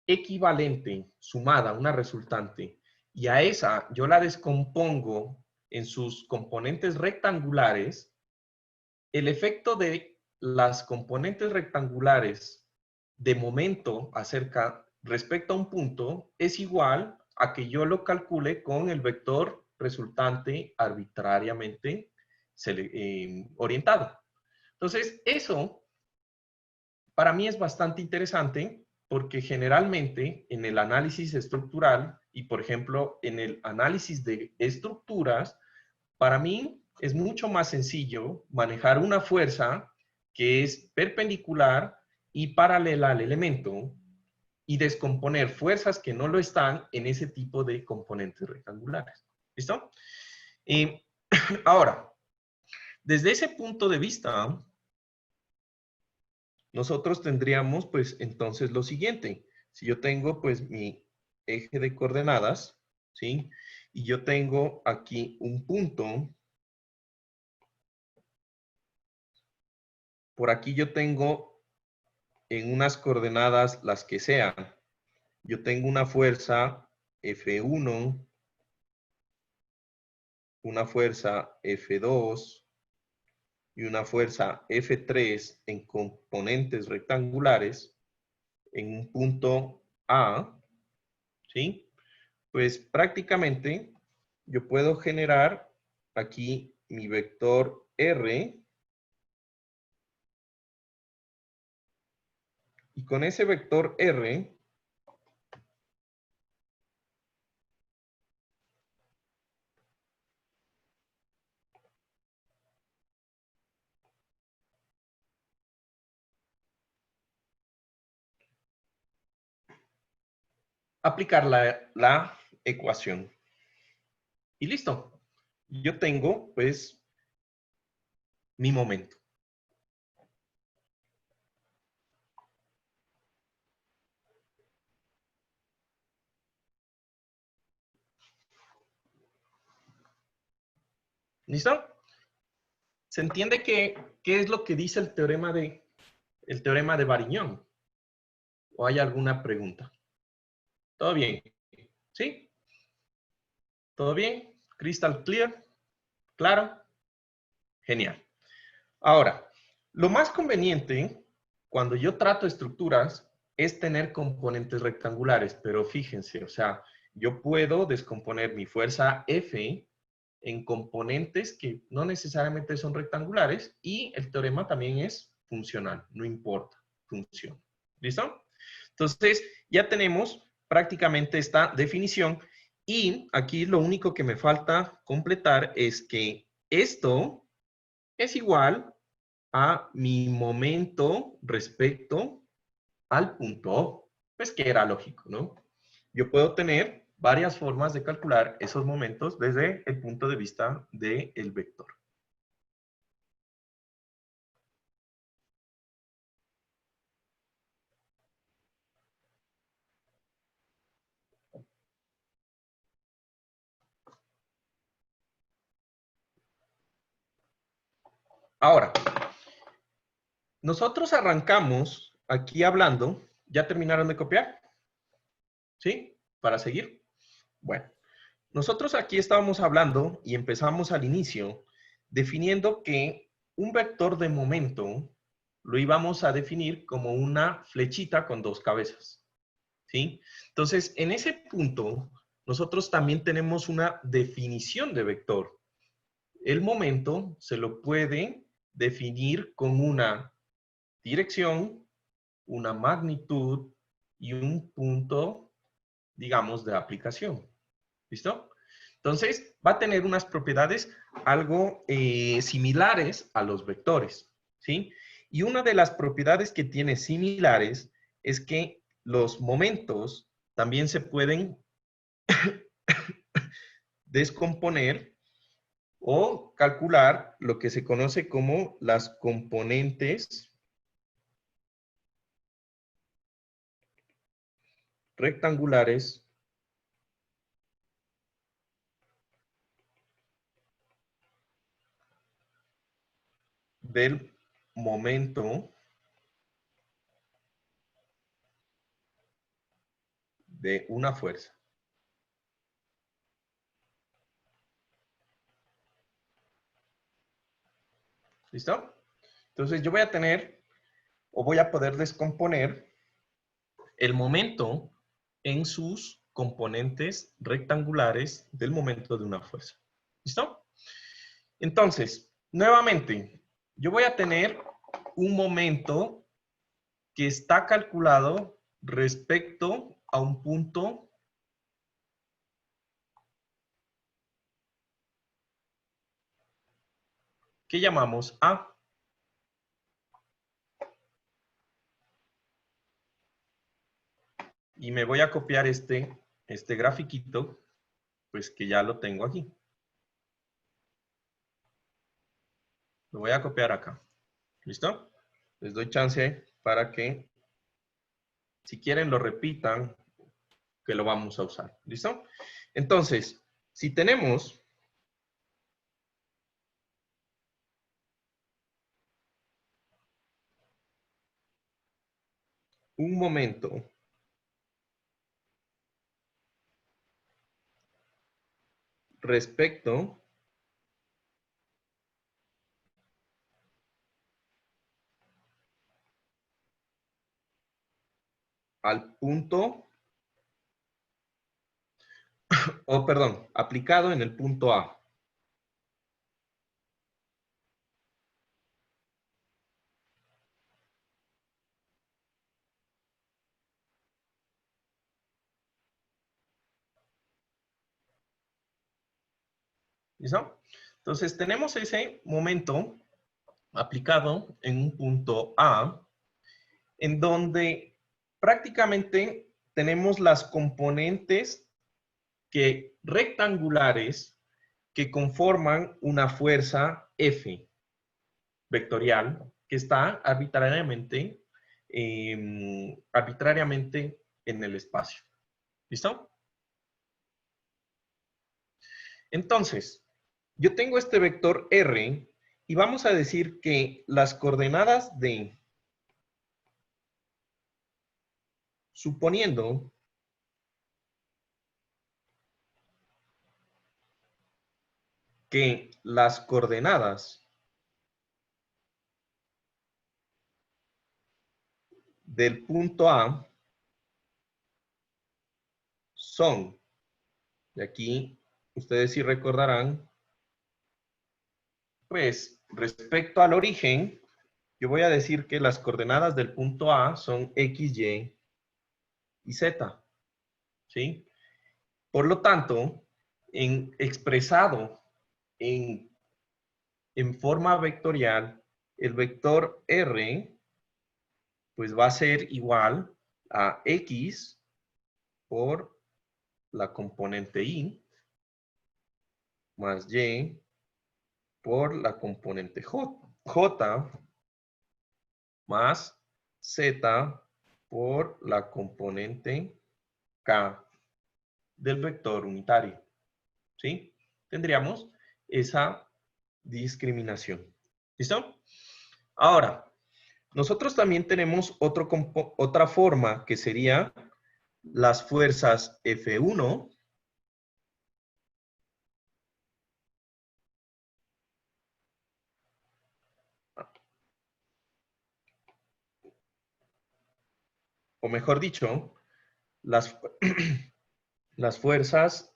equivalente sumada, una resultante, y a esa yo la descompongo en sus componentes rectangulares, el efecto de las componentes rectangulares de momento respecto a un punto es igual a que yo lo calcule con el vector resultante arbitrariamente orientado. Entonces, eso para mí es bastante interesante porque generalmente en el análisis estructural y, por ejemplo, en el análisis de estructuras, para mí es mucho más sencillo manejar una fuerza que es perpendicular y paralela al elemento y descomponer fuerzas que no lo están en ese tipo de componentes rectangulares. ¿Listo? Ahora, desde ese punto de vista, nosotros tendríamos, pues, entonces lo siguiente. Si yo tengo, pues, mi eje de coordenadas, ¿sí? Y yo tengo aquí un punto. Por aquí yo tengo en unas coordenadas las que sean. Yo tengo una fuerza F1, una fuerza F2 y una fuerza F3 en componentes rectangulares en un punto A, ¿sí? Pues prácticamente yo puedo generar aquí mi vector R y con ese vector R aplicar la ecuación. Y listo. Yo tengo, pues, mi momento. ¿Listo? ¿Se entiende qué es lo que dice el teorema de Varignon? ¿O hay alguna pregunta? ¿Todo bien? ¿Sí? ¿Todo bien? ¿Crystal clear? ¿Claro? Genial. Ahora, lo más conveniente cuando yo trato estructuras es tener componentes rectangulares, pero fíjense, o sea, yo puedo descomponer mi fuerza F en componentes que no necesariamente son rectangulares y el teorema también es funcional, no importa, funciona. ¿Listo? Entonces, ya tenemos prácticamente esta definición y aquí lo único que me falta completar es que esto es igual a mi momento respecto al punto O. Pues que era lógico, ¿no? Yo puedo tener varias formas de calcular esos momentos desde el punto de vista del vector. Ahora, nosotros arrancamos aquí hablando, ¿ya terminaron de copiar? ¿Sí? ¿Para seguir? Bueno, nosotros aquí estábamos hablando y empezamos al inicio definiendo que un vector de momento lo íbamos a definir como una flechita con dos cabezas. ¿Sí? Entonces, en ese punto, nosotros también tenemos una definición de vector. El momento se lo puede definir con una dirección, una magnitud y un punto, digamos, de aplicación. ¿Listo? Entonces, va a tener unas propiedades algo similares a los vectores, ¿sí? Y una de las propiedades que tiene similares es que los momentos también se pueden descomponer o calcular lo que se conoce como las componentes rectangulares del momento de una fuerza. ¿Listo? Entonces yo voy a tener o voy a poder descomponer el momento en sus componentes rectangulares del momento de una fuerza. ¿Listo? Entonces, nuevamente, yo voy a tener un momento que está calculado respecto a un punto que llamamos A. Y me voy a copiar este grafiquito, pues que ya lo tengo aquí. Lo voy a copiar acá. ¿Listo? Les doy chance para que, si quieren, lo repitan, que lo vamos a usar. ¿Listo? Entonces, si tenemos un momento respecto al punto, o perdón, aplicado en el punto A. ¿Listo? Entonces tenemos ese momento aplicado en un punto A, en donde prácticamente tenemos las componentes rectangulares que conforman una fuerza F vectorial que está arbitrariamente en el espacio. ¿Listo? Entonces, yo tengo este vector R y vamos a decir que las coordenadas de, suponiendo que las coordenadas del punto A son, de aquí ustedes sí recordarán, pues respecto al origen, yo voy a decir que las coordenadas del punto A son X, Y y Z. ¿Sí? Por lo tanto, expresado en forma vectorial, el vector R pues va a ser igual a X por la componente Y más Y por la componente J más Z por la componente K del vector unitario. ¿Sí? Tendríamos esa discriminación. ¿Listo? Ahora, nosotros también tenemos otra forma que sería las fuerzas F1 o mejor dicho, las fuerzas,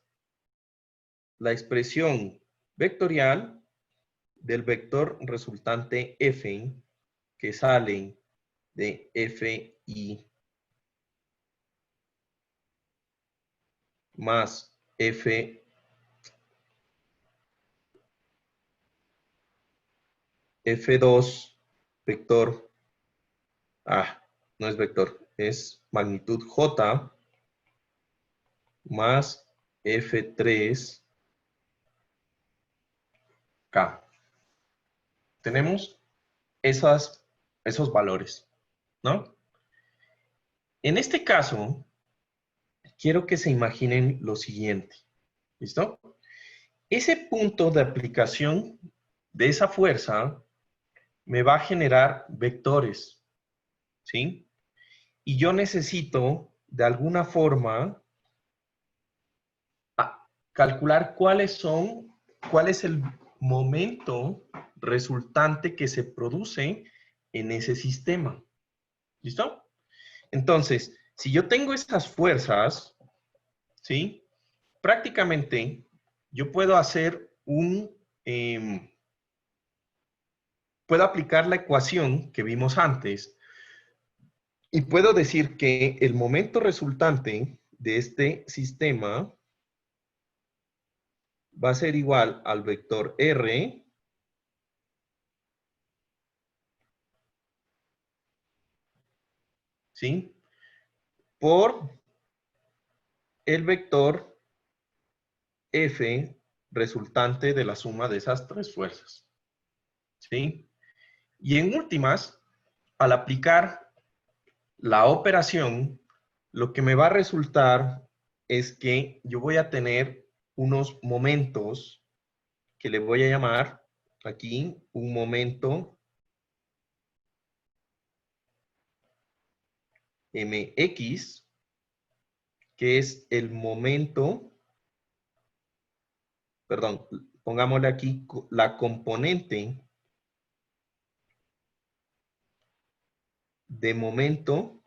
la expresión vectorial del vector resultante F que salen de Fi más F2 vector, no es vector, es magnitud J más F3 K. Tenemos esos valores, ¿no? En este caso, quiero que se imaginen lo siguiente. ¿Listo? Ese punto de aplicación de esa fuerza me va a generar vectores, ¿sí? Y yo necesito, de alguna forma, calcular cuál es el momento resultante que se produce en ese sistema. ¿Listo? Entonces, si yo tengo estas fuerzas, ¿sí? Prácticamente yo puedo hacer puedo aplicar la ecuación que vimos antes y puedo decir que el momento resultante de este sistema va a ser igual al vector R ¿sí? Por el vector F resultante de la suma de esas tres fuerzas, ¿sí? Y en últimas, al aplicar la operación, lo que me va a resultar es que yo voy a tener unos momentos que le voy a llamar aquí un momento mx, que es el momento, perdón, pongámosle aquí la componente de momento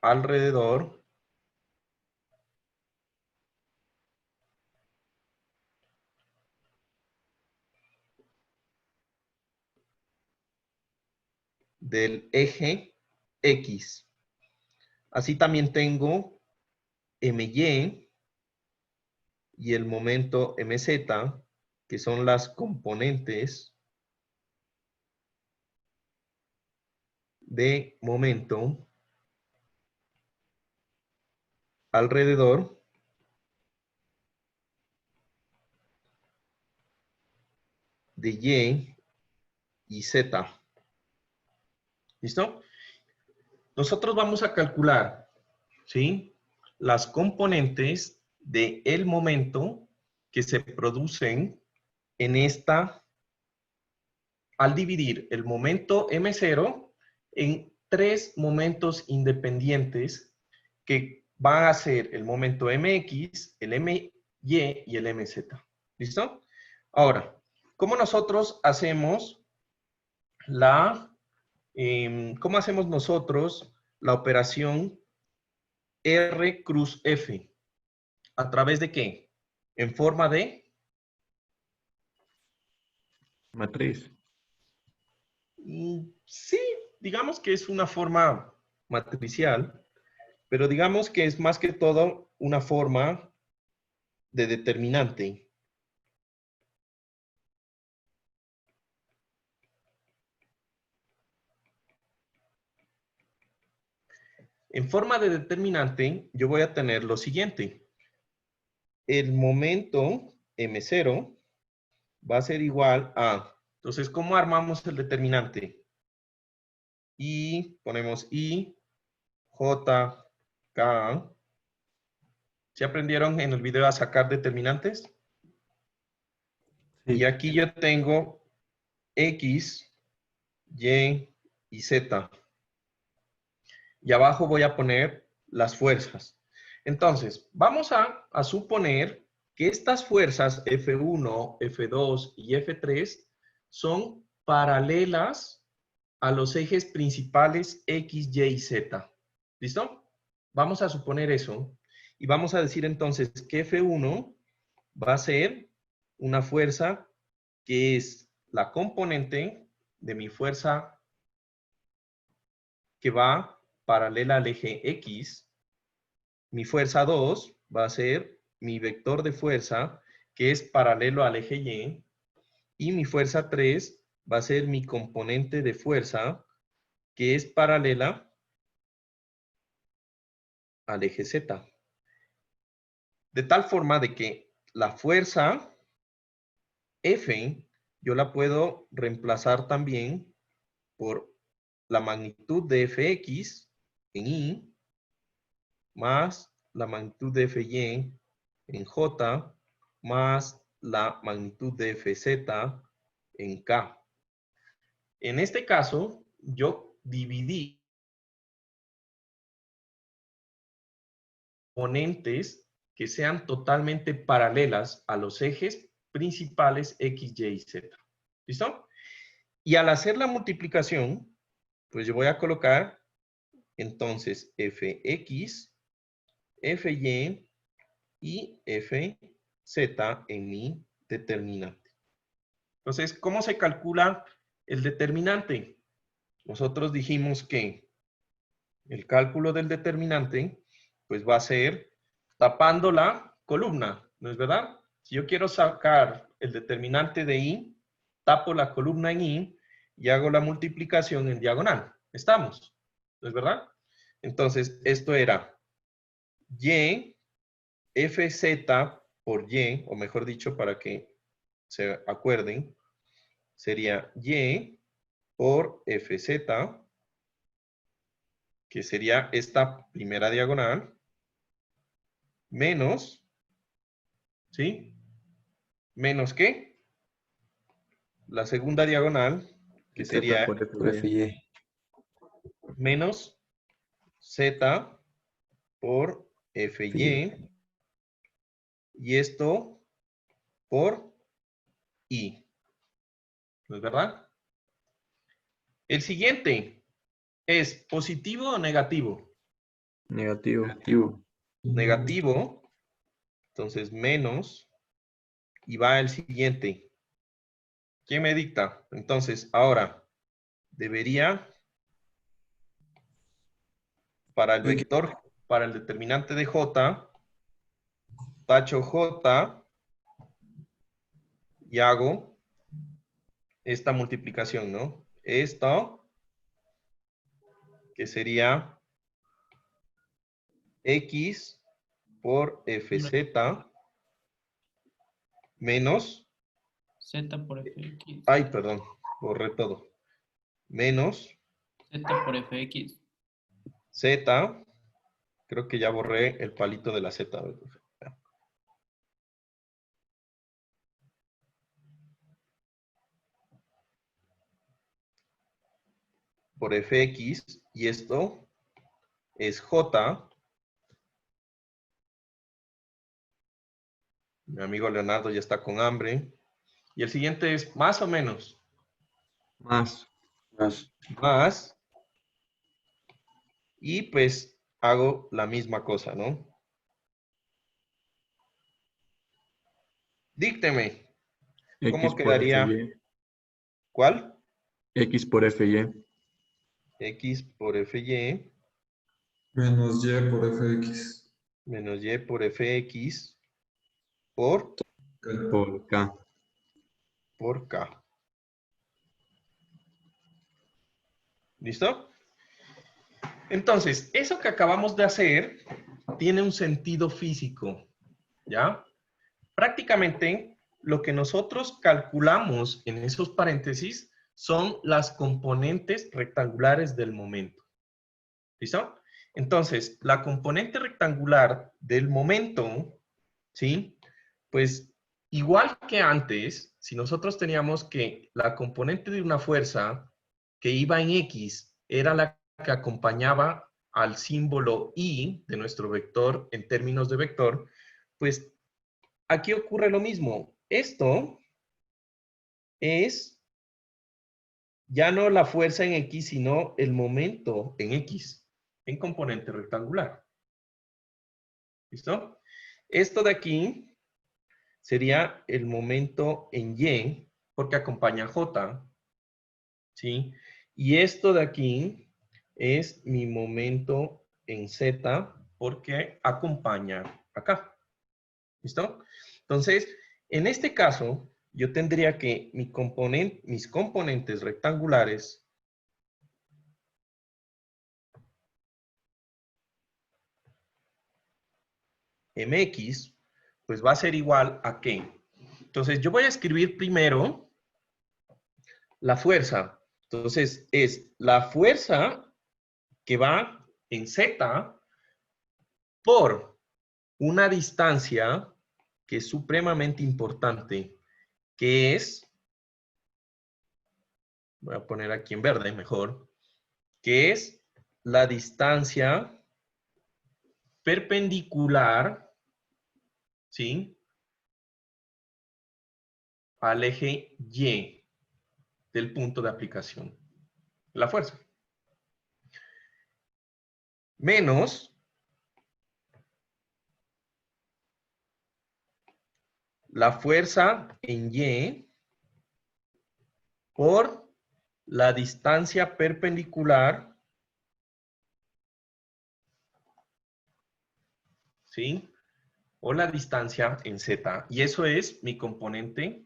alrededor del eje X. Así también tengo my y el momento mz, que son las componentes de momento alrededor de y y z. ¿Listo? Nosotros vamos a calcular, ¿sí?, las componentes del momento que se producen en esta, al dividir el momento m0 en tres momentos independientes que van a ser el momento mx, el my y el mz. ¿Listo? Ahora, ¿cómo nosotros hacemos ¿cómo hacemos nosotros la operación R cruz F? ¿A través de qué? En forma de Matriz. Sí, digamos que es una forma matricial, pero digamos que es más que todo una forma de determinante. En forma de determinante, yo voy a tener lo siguiente. El momento M0 va a ser igual a... Entonces, ¿cómo armamos el determinante? Y ponemos I, J, K. ¿Se aprendieron en el video a sacar determinantes? Sí. Y aquí yo tengo X, Y y Z. Y abajo voy a poner las fuerzas. Entonces, vamos a suponer que estas fuerzas F1, F2 y F3 son paralelas a los ejes principales X, Y y Z. ¿Listo? Vamos a suponer eso. Y vamos a decir entonces que F1 va a ser una fuerza que es la componente de mi fuerza que va paralela al eje X. Mi fuerza 2 va a ser mi vector de fuerza, que es paralelo al eje Y. Y mi fuerza 3 va a ser mi componente de fuerza, que es paralela al eje Z. De tal forma de que la fuerza F, yo la puedo reemplazar también por la magnitud de Fx en I, más la magnitud de Fy en J, más la magnitud de Fz en K. En este caso, yo dividí componentes que sean totalmente paralelas a los ejes principales X, Y y Z. ¿Listo? Y al hacer la multiplicación, pues yo voy a colocar entonces fx, fy y fz en mi determinante. Entonces, ¿cómo se calcula el determinante? Nosotros dijimos que el cálculo del determinante, pues va a ser tapando la columna, ¿no es verdad? Si yo quiero sacar el determinante de y, tapo la columna en y y hago la multiplicación en diagonal. ¿Estamos? ¿No es verdad? Entonces, esto era y fz por y, o mejor dicho, para que se acuerden, sería y por fz, que sería esta primera diagonal, menos, ¿sí? ¿Menos qué? La segunda diagonal, que Z sería por FY. menos z por fy, y esto por y. ¿No es verdad? El siguiente es positivo o negativo. Negativo. Negativo, entonces menos, y va el siguiente. ¿Quién me dicta? Entonces, ahora, debería, para el vector, para el determinante de j, tacho j, y hago esta multiplicación, ¿no? Esto, que sería x por fz menos, Z por fx. ay, perdón, borré todo, menos Z por fx. z, creo que ya borré el palito de la z. Por fx, y esto es j. Mi amigo Leonardo ya está con hambre. Y el siguiente es más o menos. Más. Más. Y pues hago la misma cosa, ¿no? Dícteme. ¿Cómo X por quedaría? FY. ¿Cuál? X por FY. X por fy. Menos Y por FX. Menos y por fx. Por Por K. por k. ¿Listo? Entonces, eso que acabamos de hacer tiene un sentido físico, ¿ya? Prácticamente lo que nosotros calculamos en esos paréntesis son las componentes rectangulares del momento. ¿Listo? Entonces, la componente rectangular del momento, ¿sí? Pues igual que antes, si nosotros teníamos que la componente de una fuerza que iba en X era la que acompañaba al símbolo Y de nuestro vector en términos de vector, pues aquí ocurre lo mismo. Esto es ya no la fuerza en X, sino el momento en X, en componente rectangular. ¿Listo? Esto de aquí sería el momento en Y, porque acompaña a J, ¿sí? Y esto de aquí es mi momento en Z, porque acompaña acá. ¿Listo? Entonces, en este caso, yo tendría que mis componentes rectangulares mx, pues va a ser igual a ¿qué? Entonces, yo voy a escribir primero la fuerza. Entonces, es la fuerza que va en Z por una distancia que es supremamente importante, que es, voy a poner aquí en verde mejor, que es la distancia perpendicular, ¿sí? Al eje Y del punto de aplicación de la fuerza. menos la fuerza en Y por la distancia perpendicular, ¿sí? O la distancia en Z. Y eso es mi componente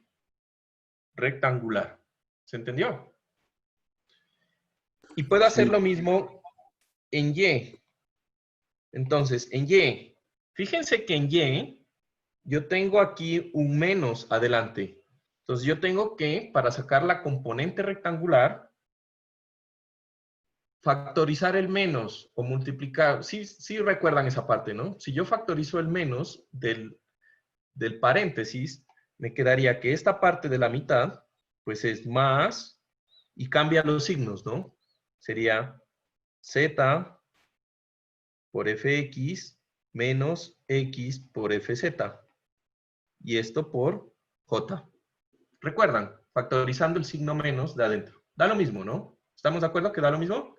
rectangular. ¿Se entendió? Y puedo hacer lo mismo en Y. Entonces, en Y, fíjense que en Y yo tengo aquí un menos adelante. Entonces yo tengo que, para sacar la componente rectangular, factorizar el menos o multiplicar. Sí recuerdan esa parte, ¿no? Si yo factorizo el menos del paréntesis, me quedaría que esta parte de la mitad, pues es más, y cambia los signos, ¿no? Sería Z por fx menos x por fz. Y esto por j. ¿Recuerdan? Factorizando el signo menos de adentro. Da lo mismo, ¿no? ¿Estamos de acuerdo que da lo mismo?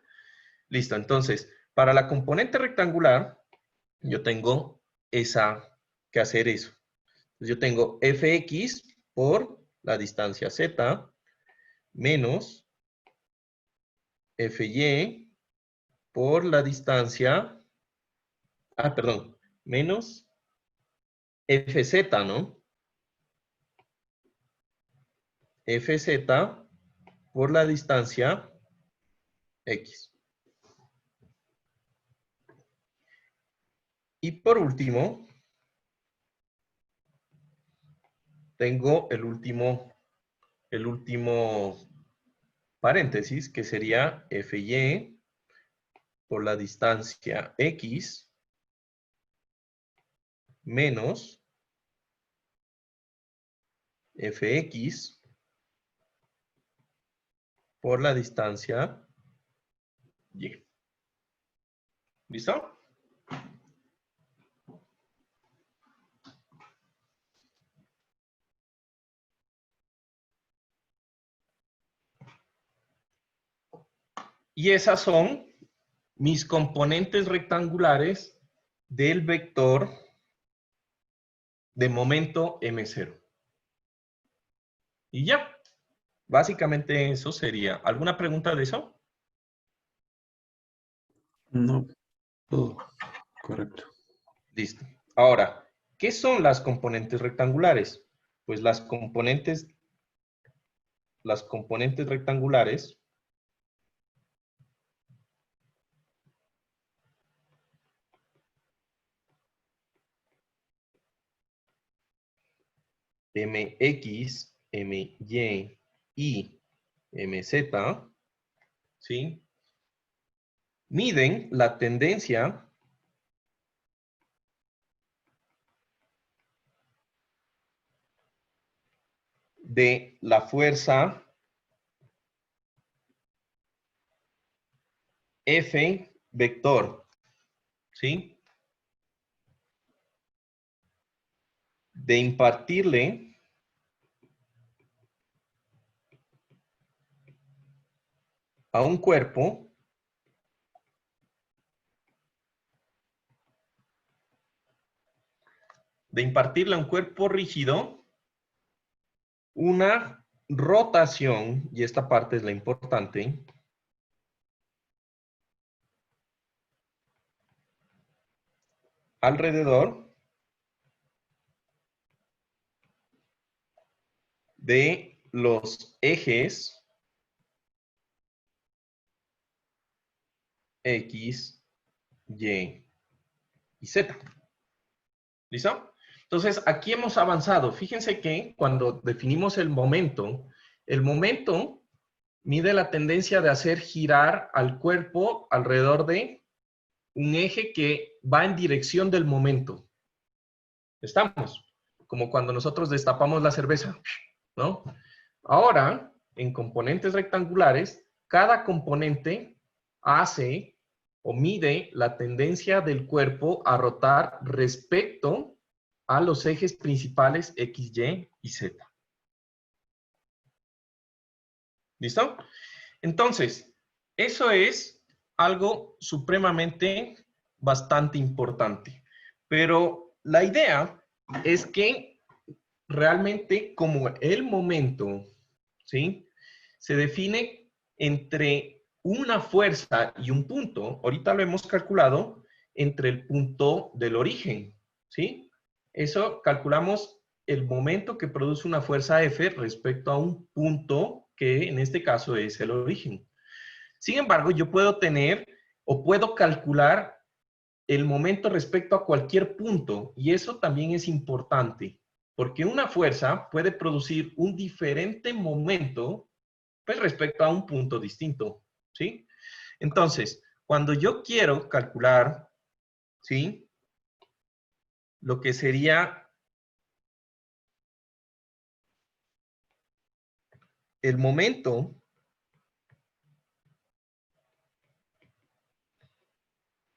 Listo. Entonces, para la componente rectangular, yo tengo que hacer eso. Entonces, yo tengo fx por la distancia z menos fy por la distancia, menos fz, ¿no? Fz por la distancia x. Y por último, tengo el último paréntesis, que sería fy por la distancia x menos fx por la distancia y. ¿Listo? Y esas son mis componentes rectangulares del vector de momento M0. Y ya. Básicamente eso sería. ¿Alguna pregunta de eso? No, todo correcto. Listo. Ahora, ¿qué son las componentes rectangulares? Pues las componentes rectangulares MX, MY y MZ, ¿sí? Miden la tendencia de la fuerza F vector, ¿sí? De impartirle a un cuerpo rígido una rotación, y esta parte es la importante, alrededor de los ejes X, Y y Z. ¿Listo? Entonces, aquí hemos avanzado. Fíjense que cuando definimos el momento mide la tendencia de hacer girar al cuerpo alrededor de un eje que va en dirección del momento. ¿Estamos? Como cuando nosotros destapamos la cerveza, ¿no? Ahora, en componentes rectangulares, cada componente hace o mide la tendencia del cuerpo a rotar respecto a los ejes principales X, Y y Z. ¿Listo? Entonces, eso es algo supremamente bastante importante. Pero la idea es que realmente como el momento, ¿sí? Se define entre una fuerza y un punto. Ahorita lo hemos calculado entre el punto del origen, ¿sí? Eso calculamos el momento que produce una fuerza F respecto a un punto que en este caso es el origen. Sin embargo, yo puedo tener o puedo calcular el momento respecto a cualquier punto, y eso también es importante, porque una fuerza puede producir un diferente momento pues, respecto a un punto distinto, ¿sí? Entonces, cuando yo quiero calcular, ¿sí? Lo que sería el momento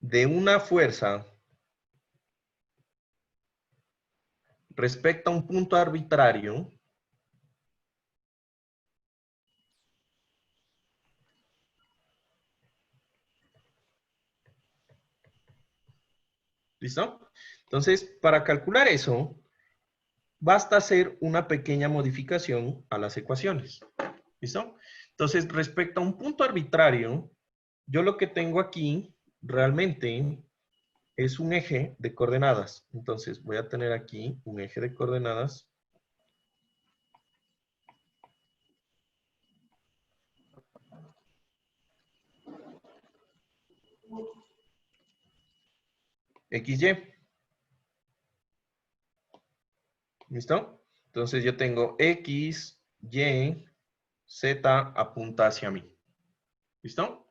de una fuerza respecto a un punto arbitrario, ¿listo? Entonces, para calcular eso, basta hacer una pequeña modificación a las ecuaciones, ¿listo? Entonces, respecto a un punto arbitrario, yo lo que tengo aquí realmente es un eje de coordenadas. Entonces, voy a tener aquí un eje de coordenadas. XY. ¿Listo? Entonces yo tengo X, Y, Z apunta hacia mí. ¿Listo?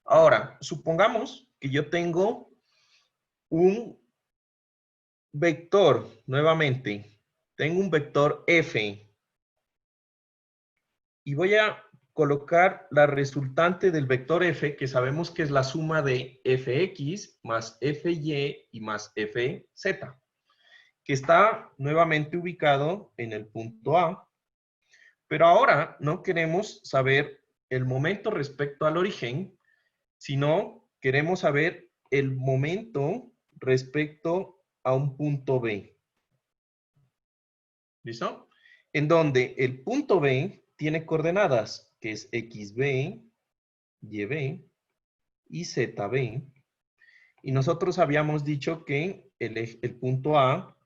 Ahora, supongamos que yo tengo un vector, nuevamente. Tengo un vector F. Y voy a colocar la resultante del vector F, que sabemos que es la suma de Fx más Fy y más Fz, que está nuevamente ubicado en el punto A. Pero ahora no queremos saber el momento respecto al origen, sino queremos saber el momento respecto a un punto B. ¿Listo? En donde el punto B tiene coordenadas, que es XB, YB y ZB. Y nosotros habíamos dicho que el punto A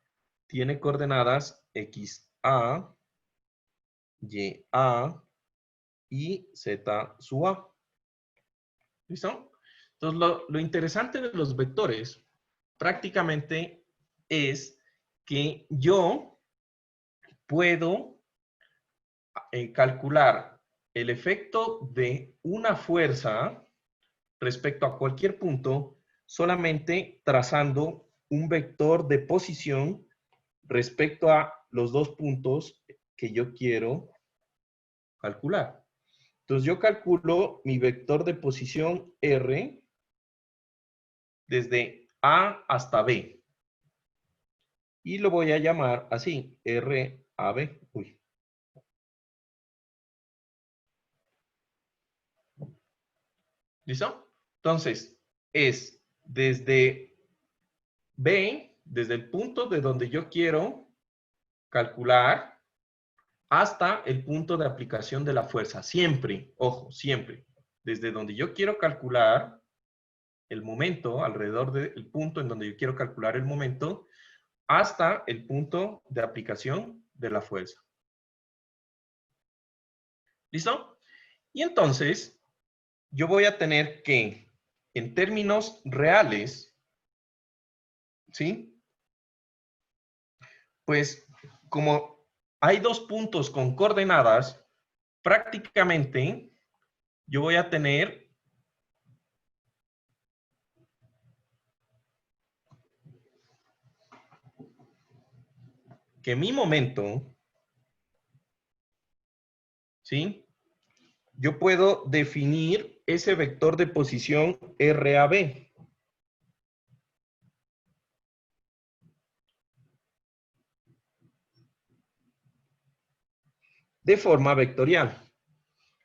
tiene coordenadas XA, YA y Z sub A. ¿Listo? Entonces, lo interesante de los vectores prácticamente es que yo puedo calcular el efecto de una fuerza respecto a cualquier punto solamente trazando un vector de posición respecto a los dos puntos que yo quiero calcular. Entonces yo calculo mi vector de posición R desde A hasta B. Y lo voy a llamar así, RAB. Uy. ¿Listo? Entonces, es desde B, desde el punto de donde yo quiero calcular, hasta el punto de aplicación de la fuerza. Siempre, ojo, siempre. Desde donde yo quiero calcular el momento, alrededor del punto en donde yo quiero calcular el momento, hasta el punto de aplicación de la fuerza. ¿Listo? Y entonces, yo voy a tener que, en términos reales, ¿sí? Pues, como hay dos puntos con coordenadas, prácticamente yo voy a tener que mi momento, ¿sí? Yo puedo definir ese vector de posición RAB. De forma vectorial.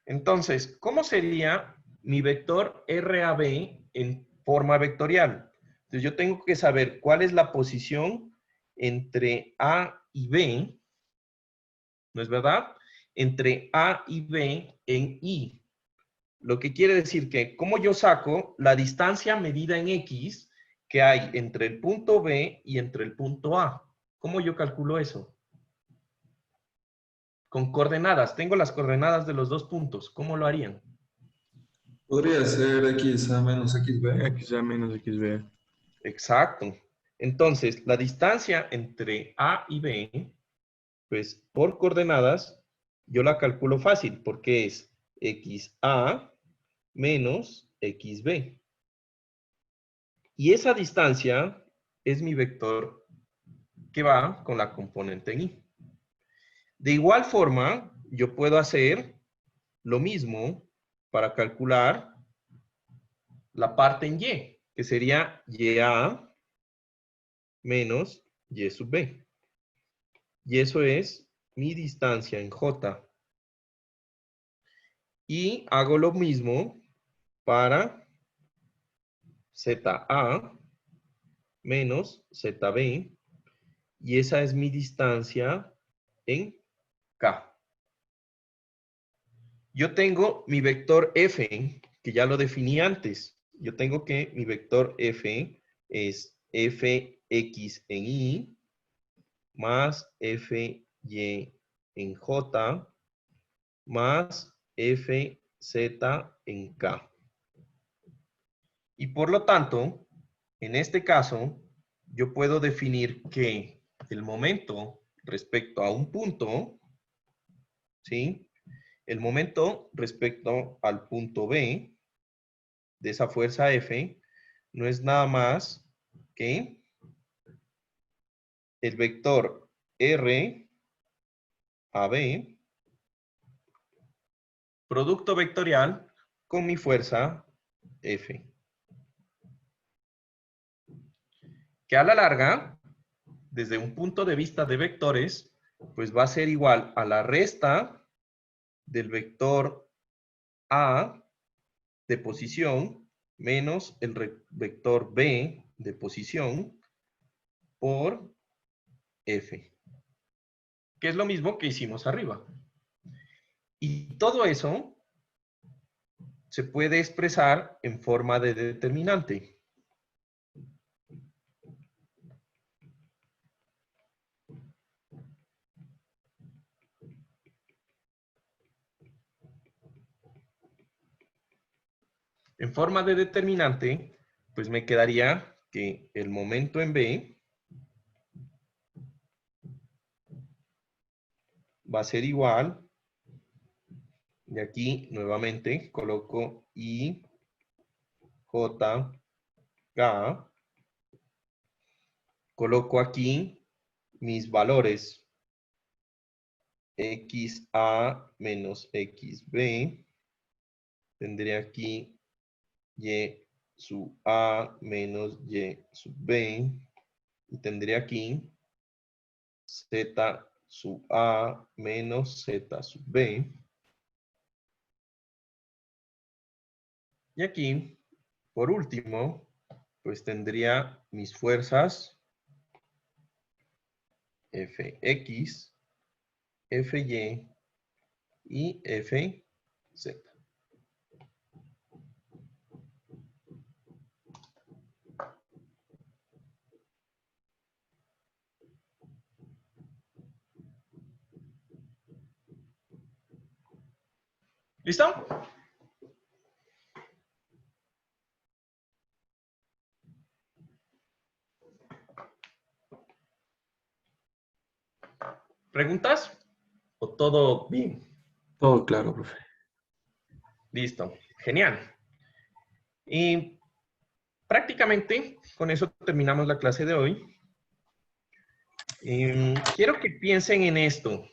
Entonces, ¿cómo sería mi vector RAB en forma vectorial? Entonces yo tengo que saber cuál es la posición entre A y B, ¿no es verdad? Entre A y B en I. Lo que quiere decir que, ¿cómo yo saco la distancia medida en X que hay entre el punto B y entre el punto A? ¿Cómo yo calculo eso? Con coordenadas. Tengo las coordenadas de los dos puntos. ¿Cómo lo harían? Podría ser XA menos XB. XA menos XB. Exacto. Entonces, la distancia entre A y B, pues por coordenadas, yo la calculo fácil porque es XA menos XB. Y esa distancia es mi vector que va con la componente en Y. De igual forma, yo puedo hacer lo mismo para calcular la parte en Y, que sería YA menos Y sub B. Y eso es mi distancia en J. Y hago lo mismo para ZA menos ZB. Y esa es mi distancia en K. Yo tengo mi vector F, que ya lo definí antes. Yo tengo que mi vector F es Fx en Y más Fy en J más Fz en K. Y por lo tanto, en este caso, yo puedo definir que el momento respecto a un punto, ¿sí? El momento respecto al punto B de esa fuerza F no es nada más que el vector R a B, producto vectorial con mi fuerza F. Que a la larga, desde un punto de vista de vectores, pues va a ser igual a la resta del vector A de posición menos el vector B de posición por F. Que es lo mismo que hicimos arriba. Y todo eso se puede expresar en forma de determinante. En forma de determinante, pues me quedaría que el momento en B va a ser igual, y aquí nuevamente coloco I, J, K, coloco aquí mis valores XA menos XB, tendré aquí Y sub A menos Y sub B, y tendré aquí Z sub A menos Z sub B. Y aquí, por último, pues tendría mis fuerzas Fx, Fy y Fz. ¿Listo? ¿Preguntas? ¿O todo bien? Todo claro, profe. Listo. Genial. Y prácticamente con eso terminamos la clase de hoy. Quiero que piensen en esto.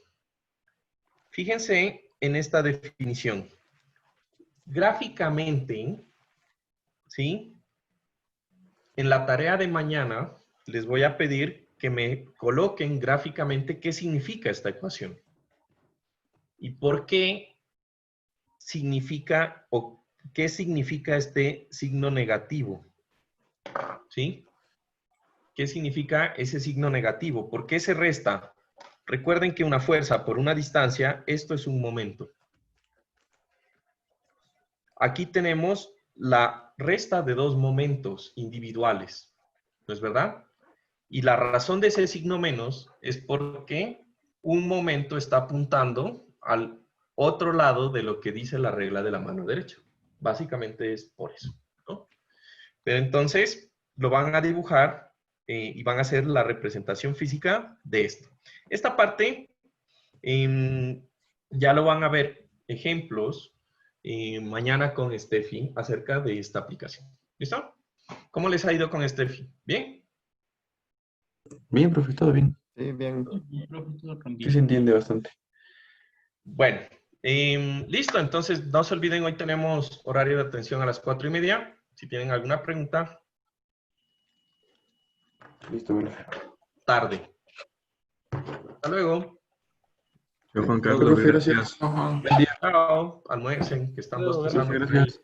Fíjense en esta definición. Gráficamente, ¿sí? En la tarea de mañana les voy a pedir que me coloquen gráficamente qué significa esta ecuación. Y por qué significa o qué significa este signo negativo. ¿Sí? ¿qué significa ese signo negativo? ¿Por qué se resta? Recuerden que una fuerza por una distancia, esto es un momento. Aquí tenemos la resta de dos momentos individuales, ¿no es verdad? Y la razón de ese signo menos es porque un momento está apuntando al otro lado de lo que dice la regla de la mano derecha. Básicamente es por eso, ¿no? Pero entonces lo van a dibujar y van a hacer la representación física de esto. Esta parte ya lo van a ver ejemplos mañana con Steffi acerca de esta aplicación. ¿Listo? ¿Cómo les ha ido con Steffi? ¿Bien? Bien, profe, todo bien. Sí, bien. Sí se entiende bastante. Bueno, listo. Entonces, no se olviden, hoy tenemos horario de atención a las 4:30. Si tienen alguna pregunta. Listo, profe. Tarde. Hasta luego. Yo, Juan Profe, Carlos, gracias. gracias. Buen día. Chao. Almuercen, que están bostezando. Gracias.